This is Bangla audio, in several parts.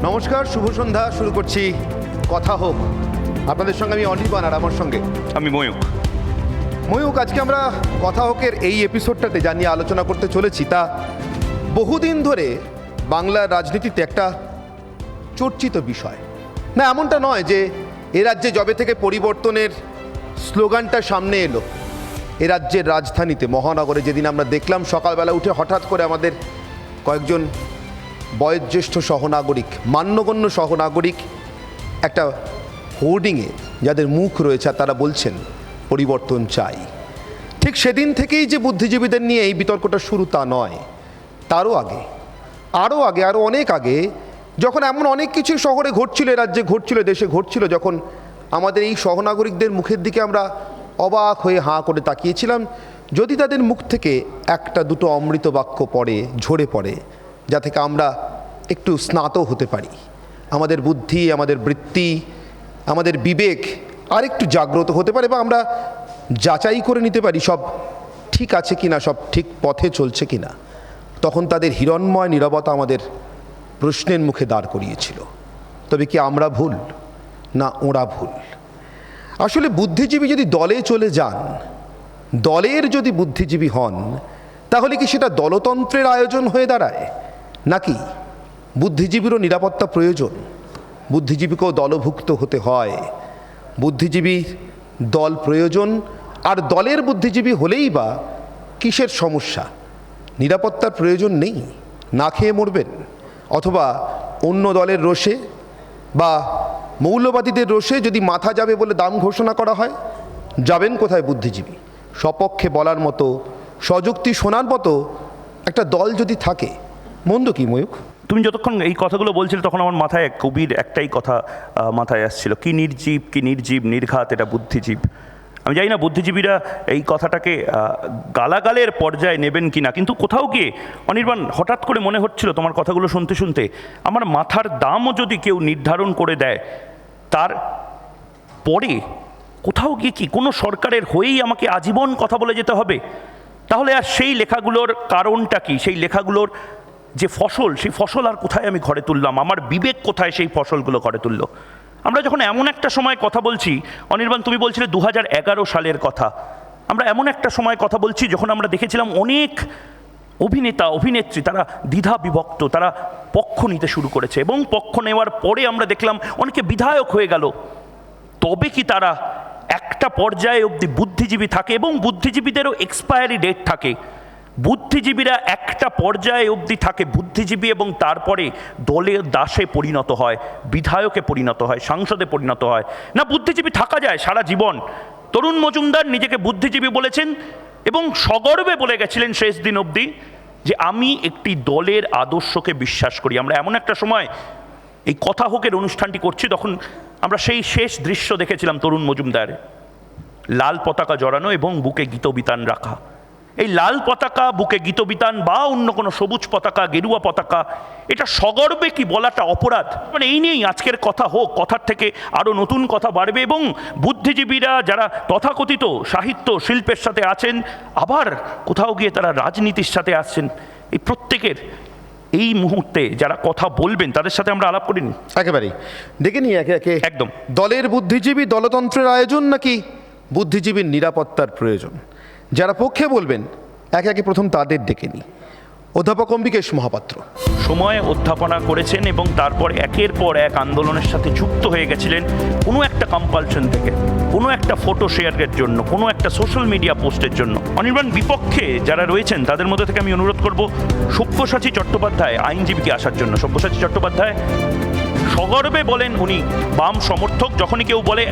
নমস্কার, শুভ সন্ধ্যা। শুরু করছি কথা হোক। আপনাদের সঙ্গে আমি অনির্বাণ, আর আমার সঙ্গে আমি ময়ূক। ময়ূক, আজকে আমরা কথা হোকের এই এপিসোডটাতে যা নিয়ে আলোচনা করতে চলেছি তা বহুদিন ধরে বাংলার রাজনীতিতে একটা চর্চিত বিষয়। না, এমনটা নয় যে এ রাজ্যে যবে থেকে পরিবর্তনের স্লোগানটা সামনে এলো, এ রাজ্যের রাজধানীতে মহানগরে যেদিন আমরা দেখলাম সকালবেলা উঠে হঠাৎ করে আমাদের কয়েকজন বয়োজ্যেষ্ঠ সহনাগরিক, মান্যগণ্য সহনাগরিক একটা হোর্ডিংয়ে যাদের মুখ রয়েছে তারা বলছেন পরিবর্তন চাই, ঠিক সেদিন থেকেই যে বুদ্ধিজীবীদের নিয়ে এই বিতর্কটা শুরু তা নয়, তারও আগে, আরও অনেক আগে, যখন এমন অনেক কিছু শহরে ঘটছিল, রাজ্যে ঘটছিল, দেশে ঘটছিল, যখন আমাদের এই সহনাগরিকদের মুখের দিকে আমরা অবাক হয়ে হাঁ করে তাকিয়েছিলাম, যদি তাদের মুখ থেকে একটা দুটো অমৃত বাক্য ঝরে পড়ে, যা থেকে আমরা একটু স্নাত হতে পারি, আমাদের বুদ্ধি, আমাদের বৃত্তি, আমাদের বিবেক আর একটু জাগ্রত হতে পারে, বা আমরা যাচাই করে নিতে পারি সব ঠিক আছে কিনা, সব ঠিক পথে চলছে কিনা, তখন তাদের হিরণ্ময় নীরবতা আমাদের প্রশ্নের মুখে দাঁড় করিয়েছিল। তবে কি আমরা ভুল, না ওরা ভুল? আসলে বুদ্ধিজীবী যদি দলে চলে যান, দলের যদি বুদ্ধিজীবী হন, তাহলে কি সেটা দলতন্ত্রের আয়োজন হয়ে দাঁড়ায়, নাকি বুদ্ধিজীবীরও নিরাপত্তা প্রয়োজন? বুদ্ধিজীবীকেও দলভুক্ত হতে হয়, বুদ্ধিজীবীর দল প্রয়োজন। আর দলের বুদ্ধিজীবী হলেই বা কিসের সমস্যা? নিরাপত্তার প্রয়োজন নেই, না খেয়ে মরবেন, অথবা অন্য দলের রোষে বা মৌলবাদীদের রোষে যদি মাথা যাবে বলে দাম ঘোষণা করা হয়, যাবেন কোথায় বুদ্ধিজীবী? সপক্ষে বলার মতো, সযুক্তি শোনার মতো একটা দল যদি থাকে, মন্দ কি ময়ূক? তুমি যতক্ষণ এই কথাগুলো বলছিলে তখন আমার মাথায় কবির একটাই কথা মাথায় আসছিল, কি নির্জীব নির্ঘাত এটা বুদ্ধিজীব। আমি জানি না বুদ্ধিজীবীরা এই কথাটাকে গালাগালের পর্যায়ে নেবেন কি না, কিন্তু কোথাও গিয়ে অনির্বাণ হঠাৎ করে মনে হচ্ছিল তোমার কথাগুলো শুনতে শুনতে, আমার মাথার দামও যদি কেউ নির্ধারণ করে দেয়, তার পরে কোথাও গিয়ে কি কোনো সরকারের হয়েই আমাকে আজীবন কথা বলে যেতে হবে? তাহলে আর সেই লেখাগুলোর কারণটা কি? সেই লেখাগুলোর যে ফসল, সেই ফসল আর কোথায় আমি ঘরে তুললাম? আমার বিবেক কোথায় সেই ফসলগুলো ঘরে তুললো? আমরা যখন এমন একটা সময় কথা বলছি, অনির্বাণ তুমি বলছিলে 2011 সালের কথা, আমরা এমন একটা সময় কথা বলছি যখন আমরা দেখেছিলাম অনেক অভিনেতা অভিনেত্রী তারা দ্বিধা বিভক্ত, তারা পক্ষ নিতে শুরু করেছে, এবং পক্ষ নেওয়ার পরে আমরা দেখলাম অনেকে বিধায়ক হয়ে গেল। তবে কি তারা একটা পর্যায়ে অবধি বুদ্ধিজীবী থাকে? এবং বুদ্ধিজীবীদেরও এক্সপায়ারি ডেট থাকে। বুদ্ধিজীবীরা একটা পর্যায়ে অবধি থাকে বুদ্ধিজীবী, এবং তারপরে দলের দাসে পরিণত হয়, বিধায়কে পরিণত হয়, সাংসদে পরিণত হয়। না, বুদ্ধিজীবী থাকা যায় সারা জীবন। তরুণ মজুমদার নিজেকে বুদ্ধিজীবী বলেছেন এবং সগর্বে বলে গেছিলেন শেষ দিন অবধি যে আমি একটি দলের আদর্শকে বিশ্বাস করি। আমরা এমন একটা সময় এই কথা হোকের অনুষ্ঠানটি করছি, তখন আমরা সেই শেষ দৃশ্য দেখেছিলাম তরুণ মজুমদার, লাল পতাকা জড়ানো এবং বুকে গীতবিতান রাখা। এই লাল পতাকা, বুকে গীতবিতান বা অন্য কোনো সবুজ পতাকা, গেরুয়া পতাকা, এটা সগর্বে কি বলাটা অপরাধ? মানে এই নিয়েই আজকের কথা হোক, কথার থেকে আরও নতুন কথা বাড়বে, এবং বুদ্ধিজীবীরা যারা তথাকথিত সাহিত্য শিল্পের সাথে আছেন, আবার কোথাও গিয়ে তারা রাজনীতির সাথে আসছেন, এই প্রত্যেকের এই মুহূর্তে যারা কথা বলবেন তাদের সাথে আমরা আলাপ করিনি। একেবারেই ডেকে নিই একে একে। একদম। দলের বুদ্ধিজীবী দলতন্ত্রের আয়োজন, নাকি বুদ্ধিজীবীর নিরাপত্তার প্রয়োজন? যারা পক্ষে বলবেন একে একে প্রথম তাদের ডেকে নিই। অধ্যাপক অম্বিকেশ মহাপাত্র সময় অধ্যাপনা করেছেন এবং তারপর একের পর এক আন্দোলনের সাথে যুক্ত হয়ে গেছিলেন কোনো একটা কম্পালশন থেকে, কোনো একটা ফটো শেয়ারের জন্য, কোনো একটা সোশ্যাল মিডিয়া পোস্টের জন্য। অনির্বাণ, বিপক্ষে যারা রয়েছেন তাদের মধ্যে থেকে আমি অনুরোধ করব সব্যসাচী চট্টোপাধ্যায় আইনজীবীকে আসার জন্য। সব্যসাচী চট্টোপাধ্যায় সগর্বে বলেন উনি বাম সমর্থক। যখনই কেউ বলে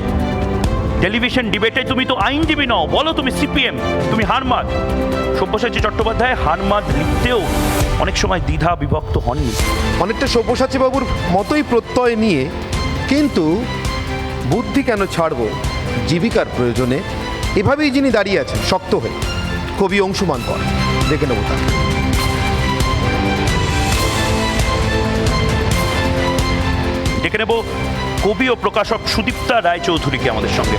টেলিভিশন ডিবেটে তুমি তো আইনজীবী নও, বলো তুমি সিপিএম, তুমি হারমাদ, সব্যসাচী চট্টোপাধ্যায় হারমাদ লিখতেও অনেক সময় দ্বিধা বিভক্ত হননি। অনেকটা সব্যসাচী বাবুর মতোই প্রত্যয় নিয়ে, কিন্তু বুদ্ধি কেন ছাড়ব জীবিকার প্রয়োজনে, এভাবেই যিনি দাঁড়িয়ে আছেন শক্ত হয়ে, কবি অংশুমান কর। দেখে নেব তাকে। ডেকে নেব কবি ও প্রকাশক সুদীপ্তা রায়চৌধুরীকে আমাদের সঙ্গে।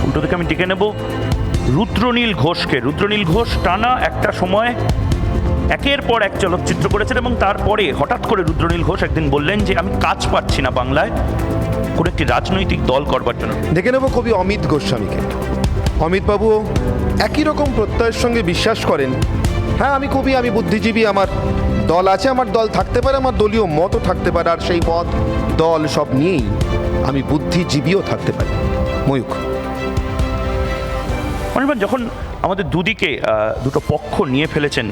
উল্টো থেকে আমি ডেকে নেব রুদ্রনীল ঘোষকে। রুদ্রনীল ঘোষ টানা একটা সময় একের পর এক চলচ্চিত্র করেছেন এবং তারপরে হঠাৎ করে রুদ্রনীল ঘোষ একদিন বললেন যে আমি কাজ পাচ্ছি না বাংলায় কোনো একটি রাজনৈতিক দল করবার জন্য। দেখে নেব কবি অমিত গোস্বামীকে। অমিতবাবু একই রকম প্রত্যয়ের সঙ্গে বিশ্বাস করেন, হ্যাঁ আমি কবি, আমি বুদ্ধিজীবী, আমার দল আছে, আমার দল থাকতে পারে, আমার দলীয় মতও থাকতে পারে, আর সেই মত দল সব নিয়েই আমি বুদ্ধিজীবীও থাকতে পারি। ময়ূখ। অনির্বাণ, যখন আমাদের দুদিকে দুটো পক্ষ নিয়ে ফেলেছেন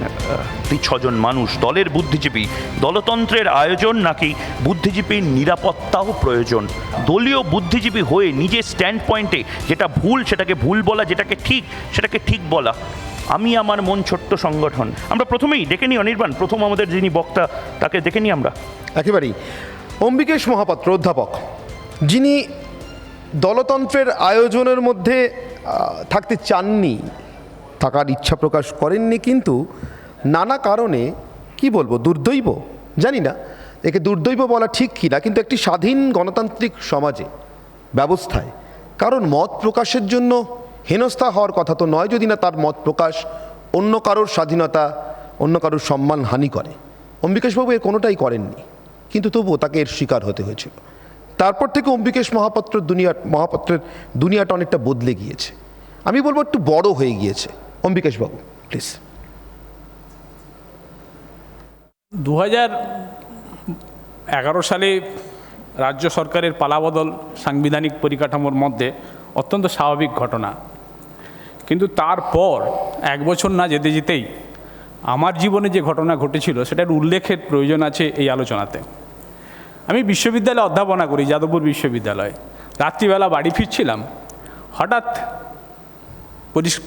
6জন মানুষ, দলের বুদ্ধিজীবী, দলতন্ত্রের আয়োজন নাকি বুদ্ধিজীবীর নিরাপত্তাও প্রয়োজন, দলীয় বুদ্ধিজীবী হয়ে নিজের স্ট্যান্ড পয়েন্টে যেটা ভুল সেটাকে ভুল বলা, যেটাকে ঠিক সেটাকে ঠিক বলা, আমি আমার মন ছোট্ট সংগঠন। আমরা প্রথমেই ডেকে নিই অনির্বাণ, প্রথম আমাদের যিনি বক্তা তাকে ডেকে নিই আমরা। একেবারেই অম্বিকেশ মহাপাত্র অধ্যাপক, যিনি দলতন্ত্রের আয়োজনের মধ্যে থাকতে চাননি, থাকার ইচ্ছা প্রকাশ করেননি, কিন্তু নানা কারণে কি বলবো, দুর্দৈব, জানি না একে দুর্দৈব বলা ঠিক কি না, কিন্তু একটি স্বাধীন গণতান্ত্রিক সমাজে ব্যবস্থায় কারণ মত প্রকাশের জন্য হেনস্থা হওয়ার কথা তো নয়, যদি না তার মত প্রকাশ অন্য কারোর স্বাধীনতা, অন্য কারোর সম্মান হানি করে। অম্বিকেশবাবু এর কোনোটাই করেননি, কিন্তু তবুও তাকে এর শিকার হতে হয়েছিল। তারপর থেকে অম্বিকেশ মহাপাত্রের দুনিয়াটা অনেকটা বদলে গিয়েছে, আমি বলবো একটু বড় হয়ে গিয়েছে। অম্বিকেশবাবু প্লিজ। 2011 সালে রাজ্য সরকারের পালাবদল সাংবিধানিক পরিকাঠামোর মধ্যে অত্যন্ত স্বাভাবিক ঘটনা, কিন্তু তারপর 1 বছর না যেতে যেতেই আমার জীবনে যে ঘটনা ঘটেছিল সেটার উল্লেখের প্রয়োজন আছে এই আলোচনাতে। আমি বিশ্ববিদ্যালয়ে অধ্যাপনা করি, যাদবপুর বিশ্ববিদ্যালয়ে। রাত্রিবেলা বাড়ি ফিরছিলাম, হঠাৎ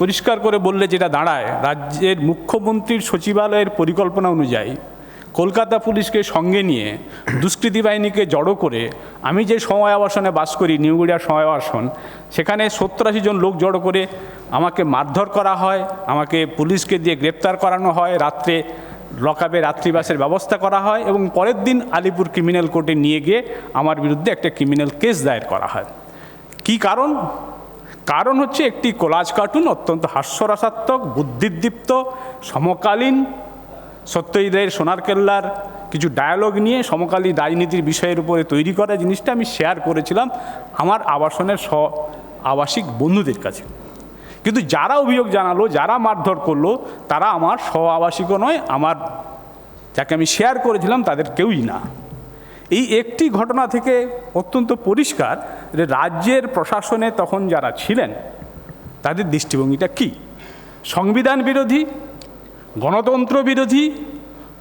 পরিষ্কার করে বললে যেটা দাঁড়ায়, রাজ্যের মুখ্যমন্ত্রীর সচিবালয়ের পরিকল্পনা অনুযায়ী কলকাতা পুলিশকে সঙ্গে নিয়ে দুষ্কৃতী বাহিনীকে জড়ো করে, আমি যে সময় আবাসনে বাস করি নিউগড়িয়ার সময় আবাসন, সেখানে 70-80 জন লোক জড়ো করে আমাকে মারধর করা হয়, আমাকে পুলিশকে দিয়ে গ্রেপ্তার করানো হয়, রাত্রে লকআপে রাত্রিবাসের ব্যবস্থা করা হয় এবং পরের দিন আলিপুর ক্রিমিনাল কোর্টে নিয়ে গিয়ে আমার বিরুদ্ধে একটা ক্রিমিনাল কেস দায়ের করা হয়। কী কারণ? কারণ হচ্ছে একটি কোলাজ কার্টুন, অত্যন্ত হাস্যরসাত্মক, বুদ্ধিদীপ্ত, সমকালীন সত্যজিৎ রায়ের সোনার কেল্লার কিছু ডায়ালগ নিয়ে সমকালীন রাজনীতির বিষয়ের উপরে তৈরি করা জিনিসটা আমি শেয়ার করেছিলাম আমার আবাসনের আবাসিক বন্ধুদের কাছে। কিন্তু যারা অভিযোগ জানালো, যারা মারধর করলো, তারা আমার আবাসিকও নয়, আমার যাকে আমি শেয়ার করেছিলাম তাদের কেউই না। এই একটি ঘটনা থেকে অত্যন্ত পরিষ্কার যে রাজ্যের প্রশাসনে তখন যারা ছিলেন তাদের দৃষ্টিভঙ্গিটা কী, সংবিধান বিরোধী, গণতন্ত্র বিরোধী,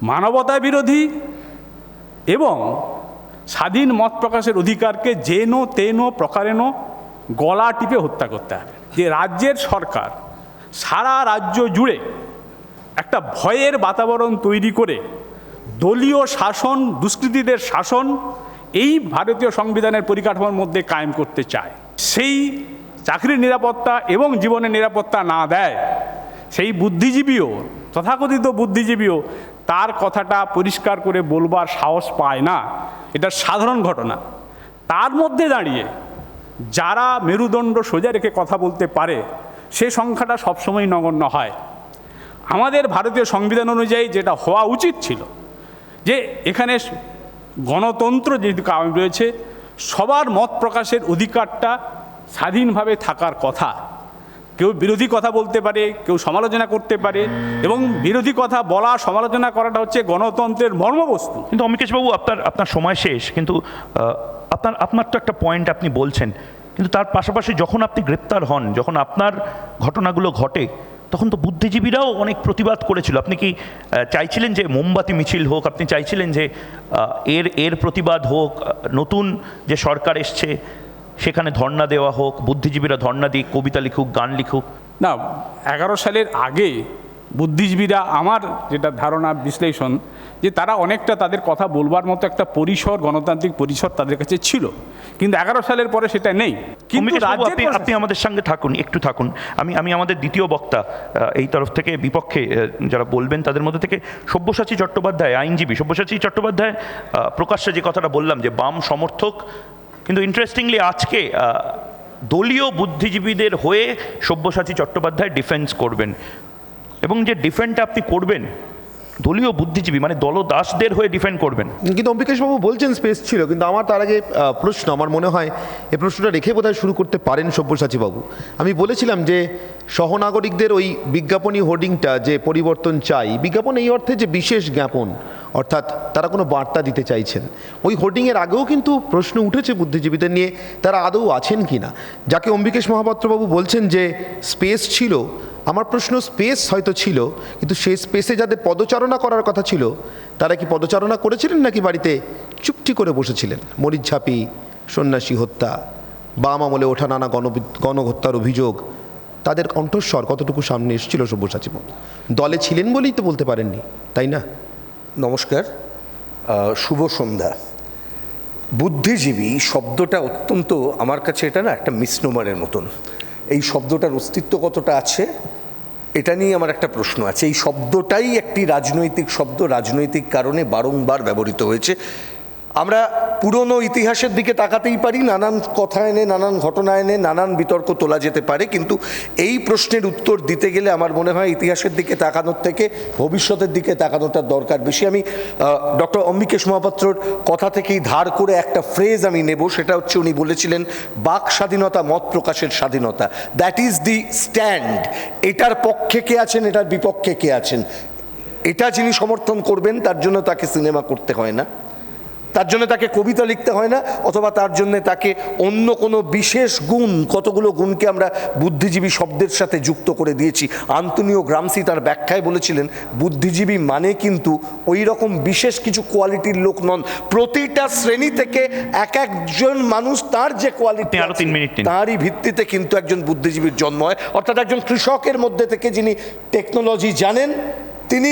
মানবতা বিরোধী এবং স্বাধীন মত প্রকাশের অধিকারকে যেন তেন প্রকারেণ গলা টিপে হত্যা করতে হবে। যে রাজ্যের সরকার সারা রাজ্য জুড়ে একটা ভয়ের বাতাবরণ তৈরি করে দলীয় শাসন, দুষ্কৃতীদের শাসন এই ভারতীয় সংবিধানের পরিকাঠামোর মধ্যে কায়েম করতে চায়, সেই চাকরির নিরাপত্তা এবং জীবনের নিরাপত্তা না দেয়, সেই বুদ্ধিজীবীও, তথাকথিত বুদ্ধিজীবীও তার কথাটা পরিষ্কার করে বলবার সাহস পায় না। এটা সাধারণ ঘটনা। তার মধ্যে দাঁড়িয়ে যারা মেরুদণ্ড সোজা রেখে কথা বলতে পারে সে সংখ্যাটা সবসময় নগণ্য হয়। আমাদের ভারতীয় সংবিধান অনুযায়ী যেটা হওয়া উচিত ছিল যে এখানে গণতন্ত্র যেহেতু কায়েম রয়েছে, সবার মত প্রকাশের অধিকারটা স্বাধীনভাবে থাকার কথা। কেউ বিরোধী কথা বলতে পারে, কেউ সমালোচনা করতে পারে, এবং বিরোধী কথা বলা, সমালোচনা করাটা হচ্ছে গণতন্ত্রের মর্মবস্তু। কিন্তু অমিকেশবাবু, আপনার সময় শেষ, কিন্তু আপনার তো একটা পয়েন্ট আপনি বলছেন, কিন্তু তার পাশাপাশি যখন আপনি গ্রেপ্তার হন, যখন আপনার ঘটনাগুলো ঘটে, তখন তো বুদ্ধিজীবীরাও অনেক প্রতিবাদ করেছিল। আপনি কি চাইছিলেন যে মোমবাতি মিছিল হোক? আপনি চাইছিলেন যে এর প্রতিবাদ হোক, নতুন যে সরকার এসছে সেখানে ধর্ণা দেওয়া হোক, বুদ্ধিজীবীরা ধর্ণা দিয়ে কবিতা লিখুক, গান লিখুক? না, 11 সালের আগে বুদ্ধিজীবীরা, আমার যেটা ধারণা বিশ্লেষণ, যে তারা অনেকটা তাদের কথা বলবার মতো একটা পরিসর, গণতান্ত্রিক পরিসর তাদের কাছে ছিল, কিন্তু 11 সালের পরে সেটা নেই। কিন্তু আপনি আমাদের সঙ্গে থাকুন, একটু থাকুন। আমি আমাদের দ্বিতীয় বক্তা এই তরফ থেকে বিপক্ষে যারা বলবেন তাদের মধ্যে থেকে সব্যসাচী চট্টোপাধ্যায়, আইনজীবী সব্যসাচী চট্টোপাধ্যায় প্রকাশ্যে যে কথাটা বললাম যে বাম সমর্থক, কিন্তু ইন্টারেস্টিংলি আজকে দলীয় বুদ্ধিজীবীদের হয়ে সব্যসাচী চট্টোপাধ্যায় ডিফেন্স করবেন, এবং যে ডিফেন্ডটা আপনি করবেন দলীয় বুদ্ধিজীবী মানে দলদাসদের হয়ে ডিফেন্ড করবেন। কিন্তু অম্বিকেশবাবু বলছেন স্পেস ছিল, কিন্তু আমার তার আগে প্রশ্ন, আমার মনে হয় এই প্রশ্নটা রেখে বোধহয় শুরু করতে পারেন সব্যসাচী বাবু। আমি বলেছিলাম যে সহনাগরিকদের ওই বিজ্ঞাপনী হোর্ডিংটা যে পরিবর্তন চাই, বিজ্ঞাপন এই অর্থে যে বিশেষ জ্ঞাপন, অর্থাৎ তারা কোনো বার্তা দিতে চাইছেন, ওই হোর্ডিংয়ের আগেও কিন্তু প্রশ্ন উঠেছে বুদ্ধিজীবীদের নিয়ে, তারা আদৌ আছেন কি না। যাকে অম্বিকেশ মহাপাত্রবাবু বলছেন যে স্পেস ছিল, আমার প্রশ্ন স্পেস হয়তো ছিল, কিন্তু সেই স্পেসে যাদের পদচারণা করার কথা ছিল তারা কি পদচারণা করেছিলেন নাকি বাড়িতে চুপটি করে বসেছিলেন? মরিচঝাঁপি, সন্ন্যাসী হত্যা, বাম আমলে ওঠা নানা গণহত্যার অভিযোগ, তাদের কণ্ঠস্বর কতটুকু সামনে এসেছিল সব্যসাচী বাবু? দলে ছিলেন বলেই তো বলতে পারেননি, তাই না? নমস্কার, শুভ সন্ধ্যা। বুদ্ধিজীবী শব্দটা অত্যন্ত, আমার কাছে এটা না একটা মিসনোমারের মতন। এই শব্দটার অস্তিত্ব কতটা আছে এটা নিয়ে আমার একটা প্রশ্ন আছে। এই শব্দটাই একটি রাজনৈতিক শব্দ, রাজনৈতিক কারণে বারংবার ব্যবহৃত হয়েছে। আমরা পুরনো ইতিহাসের দিকে তাকাতেই পারি, নানান কথা এনে, নানান ঘটনা এনে, নানান বিতর্ক তোলা যেতে পারে, কিন্তু এই প্রশ্নের উত্তর দিতে গেলে আমার মনে হয় ইতিহাসের দিকে তাকানোর থেকে ভবিষ্যতের দিকে তাকানোটার দরকার বেশি। আমি ডক্টর অম্বিকেশ মহাপাত্রর কথা থেকেই ধার করে একটা ফ্রেজ আমি নেব, সেটা হচ্ছে উনি বলেছিলেন বাক স্বাধীনতা, মত প্রকাশের স্বাধীনতা, দ্যাট ইজ দি স্ট্যান্ড। এটার পক্ষে কে আছেন, এটার বিপক্ষে কে আছেন, এটা যিনি সমর্থন করবেন তার জন্য তাকে সিনেমা করতে হয় না, তার জন্য তাকে কবিতা লিখতে হয় না, অথবা তার জন্য তাকে অন্য কোনো বিশেষ গুণ, কতগুলো গুণকে আমরা বুদ্ধিজীবী শব্দের সাথে যুক্ত করে দিয়েছি। আন্তোনিও গ্রামসি তার ব্যাখ্যায় বলেছিলেন বুদ্ধিজীবী মানে কিন্তু ওই রকম বিশেষ কিছু কোয়ালিটির লোক নন, প্রতিটা শ্রেণী থেকে এক একজন মানুষ তার যে কোয়ালিটি তারই ভিত্তিতে কিন্তু একজন বুদ্ধিজীবীর জন্ম হয়। অর্থাৎ একজন কৃষকের মধ্যে থেকে যিনি টেকনোলজি জানেন তিনি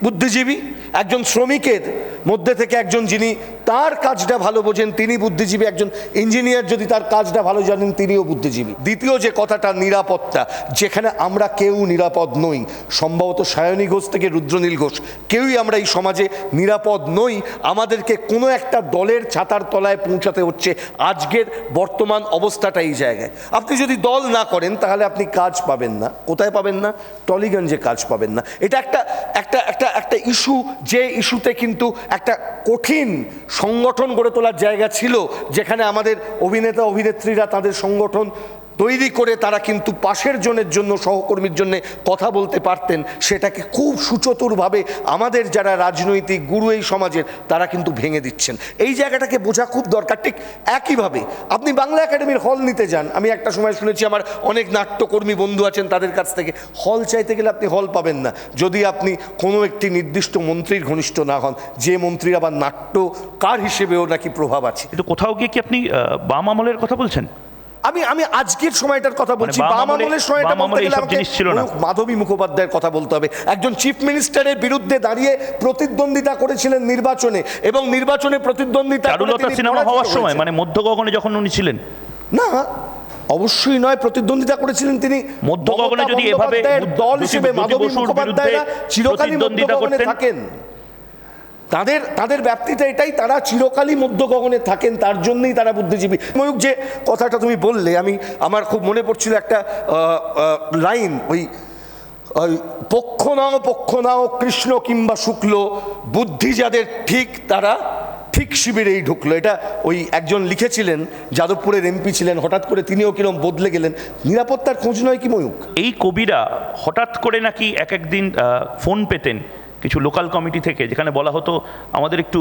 বুদ্ধিজীবী, একজন শ্রমিকের মধ্যে থেকে একজন যিনি তার কাজটা ভালো বোঝেন তিনি বুদ্ধিজীবী, একজন ইঞ্জিনিয়ার যদি তার কাজটা ভালো জানেন তিনিও বুদ্ধিজীবী। দ্বিতীয় যে কথাটা নিরাপত্তা, যেখানে আমরা কেউ নিরাপদ নই, সম্ভবত সায়নী ঘোষ থেকে রুদ্রনীল ঘোষ কেউই আমরা এই সমাজে নিরাপদ নই। আমাদেরকে কোনো একটা দলের ছাতার তলায় পৌঁছাতে হচ্ছে। আজকের বর্তমান অবস্থাটা এই জায়গায়, আপনি যদি দল না করেন তাহলে আপনি কাজ পাবেন না। কোথায় পাবেন না? টলিগঞ্জে কাজ পাবেন না। এটা একটা একটা একটা একটা ইস্যু, যে ইস্যুতে কিন্তু একটা কঠিন সংগঠন গড়ে তোলার জায়গা ছিল, যেখানে আমাদের অভিনেতা অভিনেত্রীরা তাদের সংগঠন তৈরি করে তারা কিন্তু পাশের জনের জন্য, সহকর্মীর জন্য কথা বলতে পারতেন। সেটাকে খুব সুচতুরভাবে আমাদের যারা রাজনৈতিক গুরু এই সমাজের তারা কিন্তু ভেঙে দিচ্ছেন। এই জায়গাটাকে বোঝা খুব দরকার। ঠিক একইভাবে আপনি বাংলা একাডেমির হল নিতে যান, আমি একটা সময় শুনেছি, আমার অনেক নাট্যকর্মী বন্ধু আছেন তাদের কাছ থেকে, হল চাইতে গেলে আপনি হল পাবেন না যদি আপনি কোনো একটি নির্দিষ্ট মন্ত্রীর ঘনিষ্ঠ না হন, যে মন্ত্রীর আবার নাট্যকার হিসেবেও নাকি প্রভাব আছে। কিন্তু কোথাও গিয়ে কি আপনি বাম আমলের কথা বলছেন? আমি আজকের সময়টার কথা বলছি। বাম আমলের সময়টা বলতে গেলে আমাকে মাধবী মুখোপাধ্যায়ের কথা বলতে হবে। একজন চিফ মিনিস্টারের বিরুদ্ধে দাঁড়িয়ে প্রতিদ্বন্দ্বিতা করেছিলেন নির্বাচনে, এবং নির্বাচনে প্রতিদ্বন্দ্বিতা চারুলতা সিনেমা হওয়ার সময়, মানে মধ্য গগনে যখন উনি ছিলেন না, অবশ্যই নয়, প্রতিদ্বন্দ্বিতা করেছিলেন তিনি মধ্য গগনে। যদি এভাবে দল হিসেবে মাধবী মুখোপাধ্যায়রা চিরকালই মধ্য গগনে থাকেন, তাদের ব্যাপ্তিটা এটাই, তারা চিরকালই মধ্য গগনে থাকেন, তার জন্যই তারা বুদ্ধিজীবী। ময়ূক, যে কথাটা তুমি বললে, আমার খুব মনে পড়ছিল একটা লাইন, ওই পক্ষ নাও কৃষ্ণ কিংবা শুক্ল, বুদ্ধি যাদের ঠিক তারা ঠিক শিবিরেই ঢুকলো। এটা ওই একজন লিখেছিলেন, যাদবপুরের এমপি ছিলেন, হঠাৎ করে তিনিও কিরম বদলে গেলেন। নিরাপত্তার খোঁজ নয় কি ময়ূক? এই কবিরা হঠাৎ করে নাকি একদিন ফোন পেতেন কিছু লোকাল কমিটি থেকে, যেখানে বলা হতো আমাদের একটু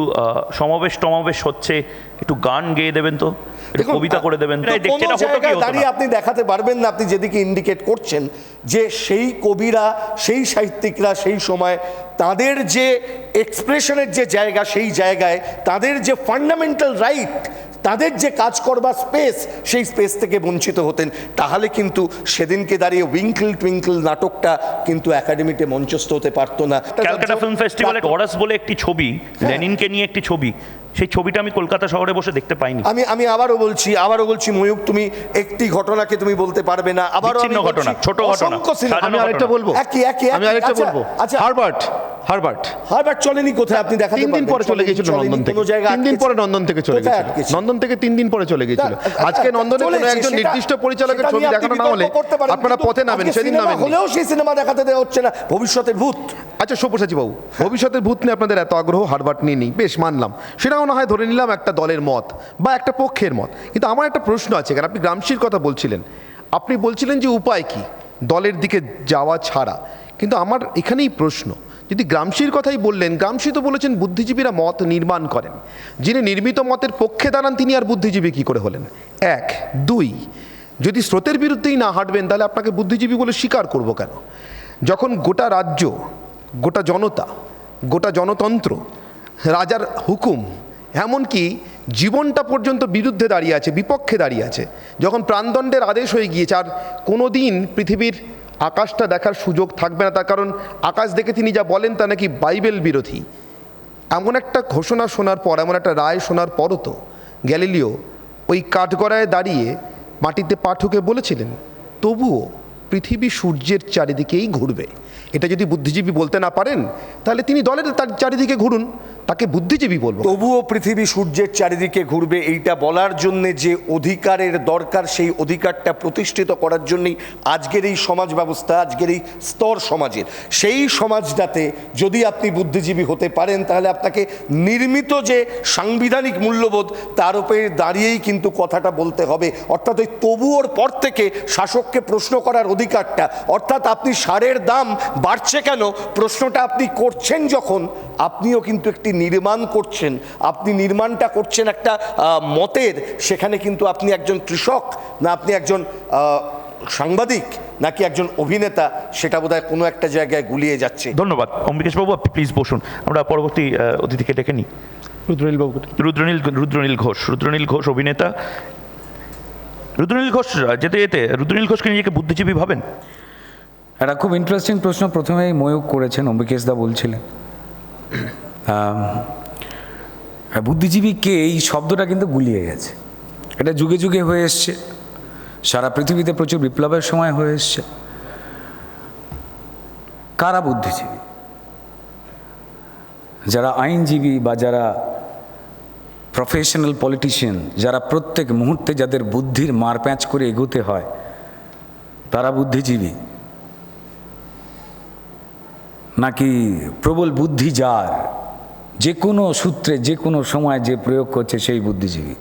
সমাবেশ হচ্ছে, একটু গান গেয়ে দেবেন, তো কবিতা করে দেবেন। দাঁড়িয়ে আপনি দেখাতে পারবেন না, আপনি যেদিকে ইন্ডিকেট করছেন, যে সেই কবিরা, সেই সাহিত্যিকরা সেই সময় তাদের যে এক্সপ্রেশনের যে জায়গা, সেই জায়গায় তাদের যে ফান্ডামেন্টাল রাইট, তাদের যে কাজ করবার স্পেস, সেই স্পেস থেকে বঞ্চিত হতেন। তাহলে কিন্তু সেদিনকে দাঁড়িয়ে উইঙ্কল টুইঙ্কল নাটকটা কিন্তু একাডেমিতে মঞ্চস্থ হতে পারতো না। ক্যালকাটা ফিল্ম ফেস্টিভ্যালে অরাস বলে একটি ছবি, লেনিনকে নিয়ে একটি ছবি, সেই ছবিটা আমি কলকাতা শহরে বসে দেখতে পাইনি। আমি আবারও বলছি ময়ূক, তুমি একটি ঘটনাকে তুমি বলতে পারবে না। আবারও ঘটনা, ছোট ঘটনা। আমি আরেকটা বলবো। আচ্ছা, হারবার্ট হারবার্ট চলেনি কোথায় আপনি দেখাতে 3 দিন পারবেন? পরে চলে গিয়েছিল চলেনি, নন্দন থেকে কোনো জায়গায় 3 দিন আটকেছে? পরে নন্দন থেকে চলে কোথায় গিয়েছিল আটকেছে? নন্দন থেকে 3 দিন পরে চলে গিয়েছিল আজকে নন্দনে কোনো চলেছে, একজন সেটা- নির্দিষ্ট পরিচালকের সেটা ছবি নিয়ে আপনি দেখানো না বিতর্ক হলে করতে পারেন, আপনারা কিন্তু পথে নামেন আজকে সেদিন সিনেমা নামেন হলেও সেই সিনেমা দেখাতে দেওয়া হচ্ছে না, ভবিষ্যতের ভূত। আচ্ছা সব্যসাচী বাবু ভবিষ্যতের ভূত নিয়ে আপনাদের এত আগ্রহ হারবার্ট নিয়ে নেই বেশ মানলাম সেটাও না হয় ধরে নিলাম একটা দলের মত বা একটা পক্ষের মত কিন্তু আমার একটা প্রশ্ন আছে কারণ আপনি গ্রামসির কথা বলছিলেন আপনি বলছিলেন যে উপায় কি দলের দিকে যাওয়া ছাড়া কিন্তু আমার এখানেই প্রশ্ন যদি গ্রামসির কথাই বললেন গ্রামসি তো বলেছেন বুদ্ধিজীবীরা মত নির্মাণ করেন যিনি নির্মিত মতের পক্ষে দাঁড়ান তিনি আর বুদ্ধিজীবী কী করে হলেন 1 2 যদি স্রোতের বিরুদ্ধেই না হাঁটবেন তাহলে আপনাকে বুদ্ধিজীবী বলে স্বীকার করব কেন যখন গোটা রাজ্য গোটা জনতা গোটা জনতন্ত্র রাজার হুকুম এমনকি জীবনটা পর্যন্ত বিরুদ্ধে দাঁড়িয়ে আছে বিপক্ষে দাঁড়িয়ে আছে যখন প্রাণদণ্ডের আদেশ হয়ে গিয়েছে আর কোনো দিন পৃথিবীর আকাশটা দেখার সুযোগ থাকবে না তার কারণ আকাশ দেখে তিনি যা বলেন তা নাকি বাইবেল বিরোধী এমন একটা ঘোষণা শোনার পর এমন একটা রায় শোনার পরও তো গ্যালিলিও ওই কাঠগড়ায় দাঁড়িয়ে মাটিতে পা ঠুকে বলেছিলেন তবুও পৃথিবী সূর্যের চারিদিকেই ঘুরবে এটা যদি বুদ্ধিজীবী বলতে না পারেন তাহলে তিনি দলের তার চারিদিকে ঘুরুন তাকে বুদ্ধিজীবী বলবো তবুও পৃথিবী সূর্যের চারিদিকে ঘুরবে এইটা বলার জন্য যে অধিকারের দরকার সেই অধিকারটা প্রতিষ্ঠিত করার জন্যই আজকের এই সমাজ ব্যবস্থা আজকের এই স্তর সমাজের সেই সমাজটাতে যদি আপনি বুদ্ধিজীবী হতে পারেন তাহলে আপনাকে নির্মিত যে সাংবিধানিক মূল্যবোধ তার উপরে দাঁড়িয়েই কিন্তু কথাটা বলতে হবে অর্থাৎ ওই তবুওর পর থেকে শাসককে প্রশ্ন করার অধিকারটা অর্থাৎ আপনি সারের দাম বাড়ছে কেন প্রশ্নটা আপনি করছেন যখন আপনিও কিন্তু একটি নির্মাণ করছেন আপনি নির্মাণটা করছেন একটা মতের সেখানে কিন্তু আপনি একজন কৃষক না আপনি একজন সাংবাদিক নাকি একজন অভিনেতা সেটা বোধহয় কোনো একটা জায়গায় গুলিয়ে যাচ্ছে ধন্যবাদ অম্বিকেশবাবু আপনি প্লিজ বসুন আমরা পরবর্তী অতিথিকে ডেকে নিই রুদ্রনীল ঘোষ অভিনেতা রুদ্রনীল ঘোষ যেতে যেতে রুদ্রনীল ঘোষকে নিজেকে বুদ্ধিজীবী ভাবেন একটা খুব ইন্টারেস্টিং প্রশ্ন প্রথমেই ময়ূক করেছেন অম্বিকেশদা বলছিলেন বুদ্ধিজীবী কে এই শব্দটা কিন্তু গুলিয়ে গেছে এটা যুগে যুগে হয়ে এসছে সারা পৃথিবীতে প্রচুর বিপ্লবের সময় হয়ে এসছে কারা বুদ্ধিজীবী যারা আইনজীবী বা যারা প্রফেশনাল পলিটিশিয়ান যারা প্রত্যেক মুহূর্তে যাদের বুদ্ধির মারপ্যাঁচ করে এগোতে হয় তারা বুদ্ধিজীবী নাকি প্রবল বুদ্ধি যার যে কোনো সূত্রে যে কোনো সময় যে প্রয়োগ করছে সেই বুদ্ধিজীবী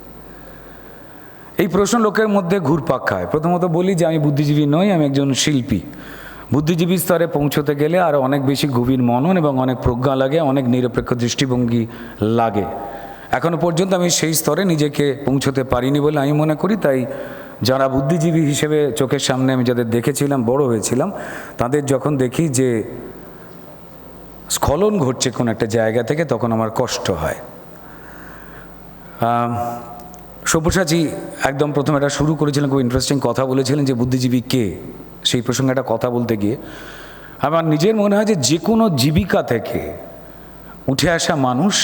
এই প্রশ্ন লোকের মধ্যে ঘুরপাক খায় প্রথমত বলি যে আমি বুদ্ধিজীবী নই আমি একজন শিল্পী বুদ্ধিজীবী স্তরে পৌঁছতে গেলে আরও অনেক বেশি গভীর মনন এবং অনেক প্রজ্ঞা লাগে অনেক নিরপেক্ষ দৃষ্টিভঙ্গি লাগে এখনও পর্যন্ত আমি সেই স্তরে নিজেকে পৌঁছতে পারিনি বলে আমি মনে করি তাই যারা বুদ্ধিজীবী হিসেবে চোখের সামনে আমি যাদের দেখেছিলাম বড় হয়েছিলাম তাদের যখন দেখি যে স্খলন ঘটছে কোন একটা জায়গা থেকে তখন আমার কষ্ট হয় সব্যসাচী একদম প্রথমে এটা শুরু করেছিলেন খুব ইন্টারেস্টিং কথা বলেছিলেন যে বুদ্ধিজীবী কে সেই প্রসঙ্গে একটা কথা বলতে গিয়ে আমার নিজের মনে হয় যে কোনো জীবিকা থেকে উঠে আসা মানুষ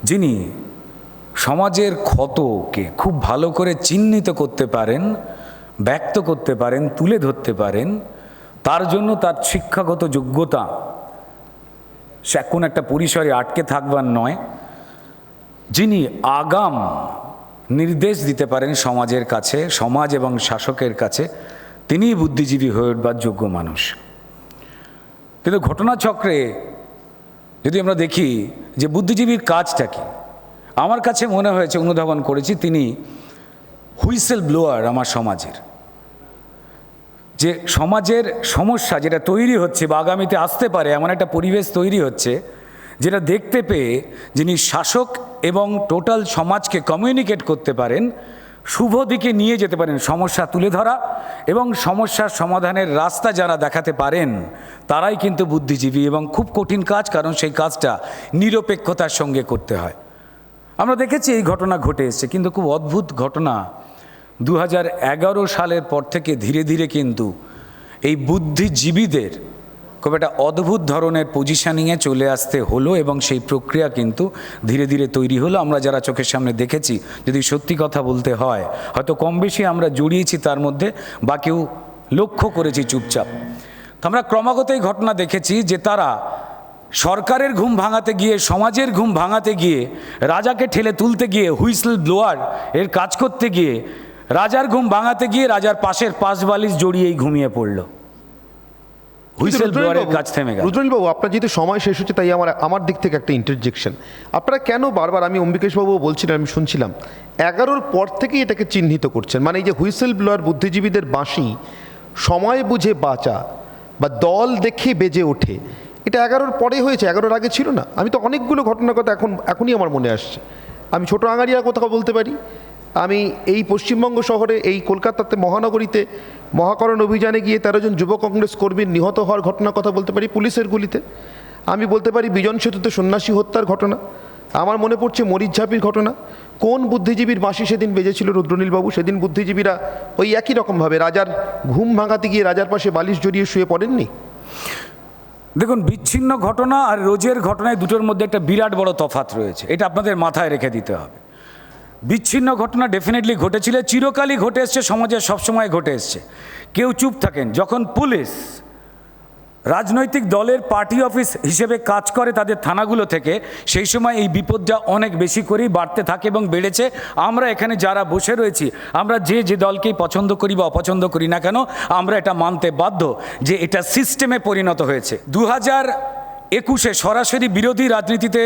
যিনি সমাজের ক্ষতকে খুব ভালো করে চিহ্নিত করতে পারেন ব্যক্ত করতে পারেন তুলে ধরতে পারেন তার জন্য তার শিক্ষাগত যোগ্যতা সে কোন একটা পরিসরে আটকে থাকবার নয় যিনি আগাম নির্দেশ দিতে পারেন সমাজের কাছে সমাজ এবং শাসকের কাছে তিনিই বুদ্ধিজীবী হয়ে উঠবার যোগ্য মানুষ কিন্তু ঘটনাচক্রে যদি আমরা দেখি যে বুদ্ধিজীবীর কাজটা কি আমার কাছে মনে হয়েছে অনুধাবন করেছি তিনি হুইসেল ব্লোয়ার আমার সমাজের যে সমাজের সমস্যা যেটা তৈরি হচ্ছে বা আগামীতে আসতে পারে এমন একটা পরিবেশ তৈরি হচ্ছে যেটা দেখতে পেয়ে যিনি শাসক এবং টোটাল সমাজকে কমিউনিকেট করতে পারেন শুভ দিকে নিয়ে যেতে পারেন সমস্যা তুলে ধরা এবং সমস্যার সমাধানের রাস্তা যারা দেখাতে পারেন তারাই কিন্তু বুদ্ধিজীবী এবং খুব কঠিন কাজ কারণ সেই কাজটা নিরপেক্ষতার সঙ্গে করতে হয় আমরা দেখেছি এই ঘটনা ঘটে এসছে কিন্তু খুব অদ্ভুত ঘটনা 2011 সালের পর থেকে ধীরে ধীরে কিন্তু এই বুদ্ধিজীবীদের খুব একটা অদ্ভুত ধরনের পজিশনিংয়ে চলে আসতে হলো এবং সেই প্রক্রিয়া কিন্তু ধীরে ধীরে তৈরি হলো আমরা যারা চোখের সামনে দেখেছি যদি সত্যি কথা বলতে হয় হয়তো কম বেশি আমরা জড়িয়েছি তার মধ্যে বা কেউ লক্ষ্য করেছি চুপচাপ তো আমরা ক্রমাগত এই ঘটনা দেখেছি যে তারা সরকারের ঘুম ভাঙাতে গিয়ে, সমাজের ঘুম ভাঙাতে গিয়ে, রাজাকে ঠেলে তুলতে গিয়ে, হুইসেল ব্লোয়ার এর কাজ করতে গিয়ে, রাজার ঘুম ভাঙাতে গিয়ে রাজার পাশের পাশ বালিশ জড়িয়েই ঘুমিয়ে পড়ল। হুইসেল ব্লোয়ারের কাজ থেমে গেল। রুদ্রনীলবাবু, আপনার যেহেতু সময় শেষ হচ্ছে, তাই আমার দিক থেকে একটা ইন্টারজেকশন। আপনারা কেন বারবার, আমি অম্বিকেশবাবু বলছিলেন, আমি শুনছিলাম, 11-র পর থেকেই এটাকে চিহ্নিত করছেন? মানে এই যে হুইসেল ব্লোয়ার বুদ্ধিজীবীদের বাঁশি সময় বুঝে বাঁচা বা দল দেখে বেজে ওঠে, এটা 11-র পরে হয়েছে, 11-র আগে ছিল না। আমি তো অনেকগুলো ঘটনার কথা এখনই আমার মনে আসছে। আমি ছোট আঙারিয়ার কথা বলতে পারি, আমি এই পশ্চিমবঙ্গ শহরে, এই কলকাতাতে, মহানগরীতে মহাকরণ অভিযানে গিয়ে 13 জন যুব কংগ্রেস কর্মীর নিহত হওয়ার ঘটনার কথা বলতে পারি পুলিশের গুলিতে। আমি বলতে পারি বিজন সেতুতে সন্ন্যাসী হত্যার ঘটনা। আমার মনে পড়ছে মরিচঝাপির ঘটনা। কোন বুদ্ধিজীবীর বাঁশি সেদিন বেজেছিল রুদ্রনীলবাবু? সেদিন বুদ্ধিজীবীরা ওই একই রকমভাবে রাজার ঘুম ভাঙাতে গিয়ে রাজার পাশে বালিশ জড়িয়ে শুয়ে পড়েননি? দেখুন, বিচ্ছিন্ন ঘটনা আর রোজের ঘটনায় দুটোর মধ্যে একটা বিরাট বড় তফাৎ রয়েছে, এটা আপনাদের মাথায় রেখে দিতে হবে। বিচ্ছিন্ন ঘটনা ডেফিনেটলি ঘটেছিল, চিরকালই ঘটে এসছে, সমাজে সবসময় ঘটে এসছে। কেউ চুপ থাকেন। যখন পুলিশ রাজনৈতিক দলের পার্টি অফিস হিসেবে কাজ করে তাদের থানাগুলো থেকে, সেই সময় এই বিপদটা অনেক বেশি করেই বাড়তে থাকে এবং বেড়েছে। আমরা এখানে যারা বসে রয়েছি, আমরা যে দলকেই পছন্দ করি বা অপছন্দ করি না কেন, আমরা এটা মানতে বাধ্য যে এটা সিস্টেমে পরিণত হয়েছে। 2021-এ সরাসরি বিরোধী রাজনীতিতে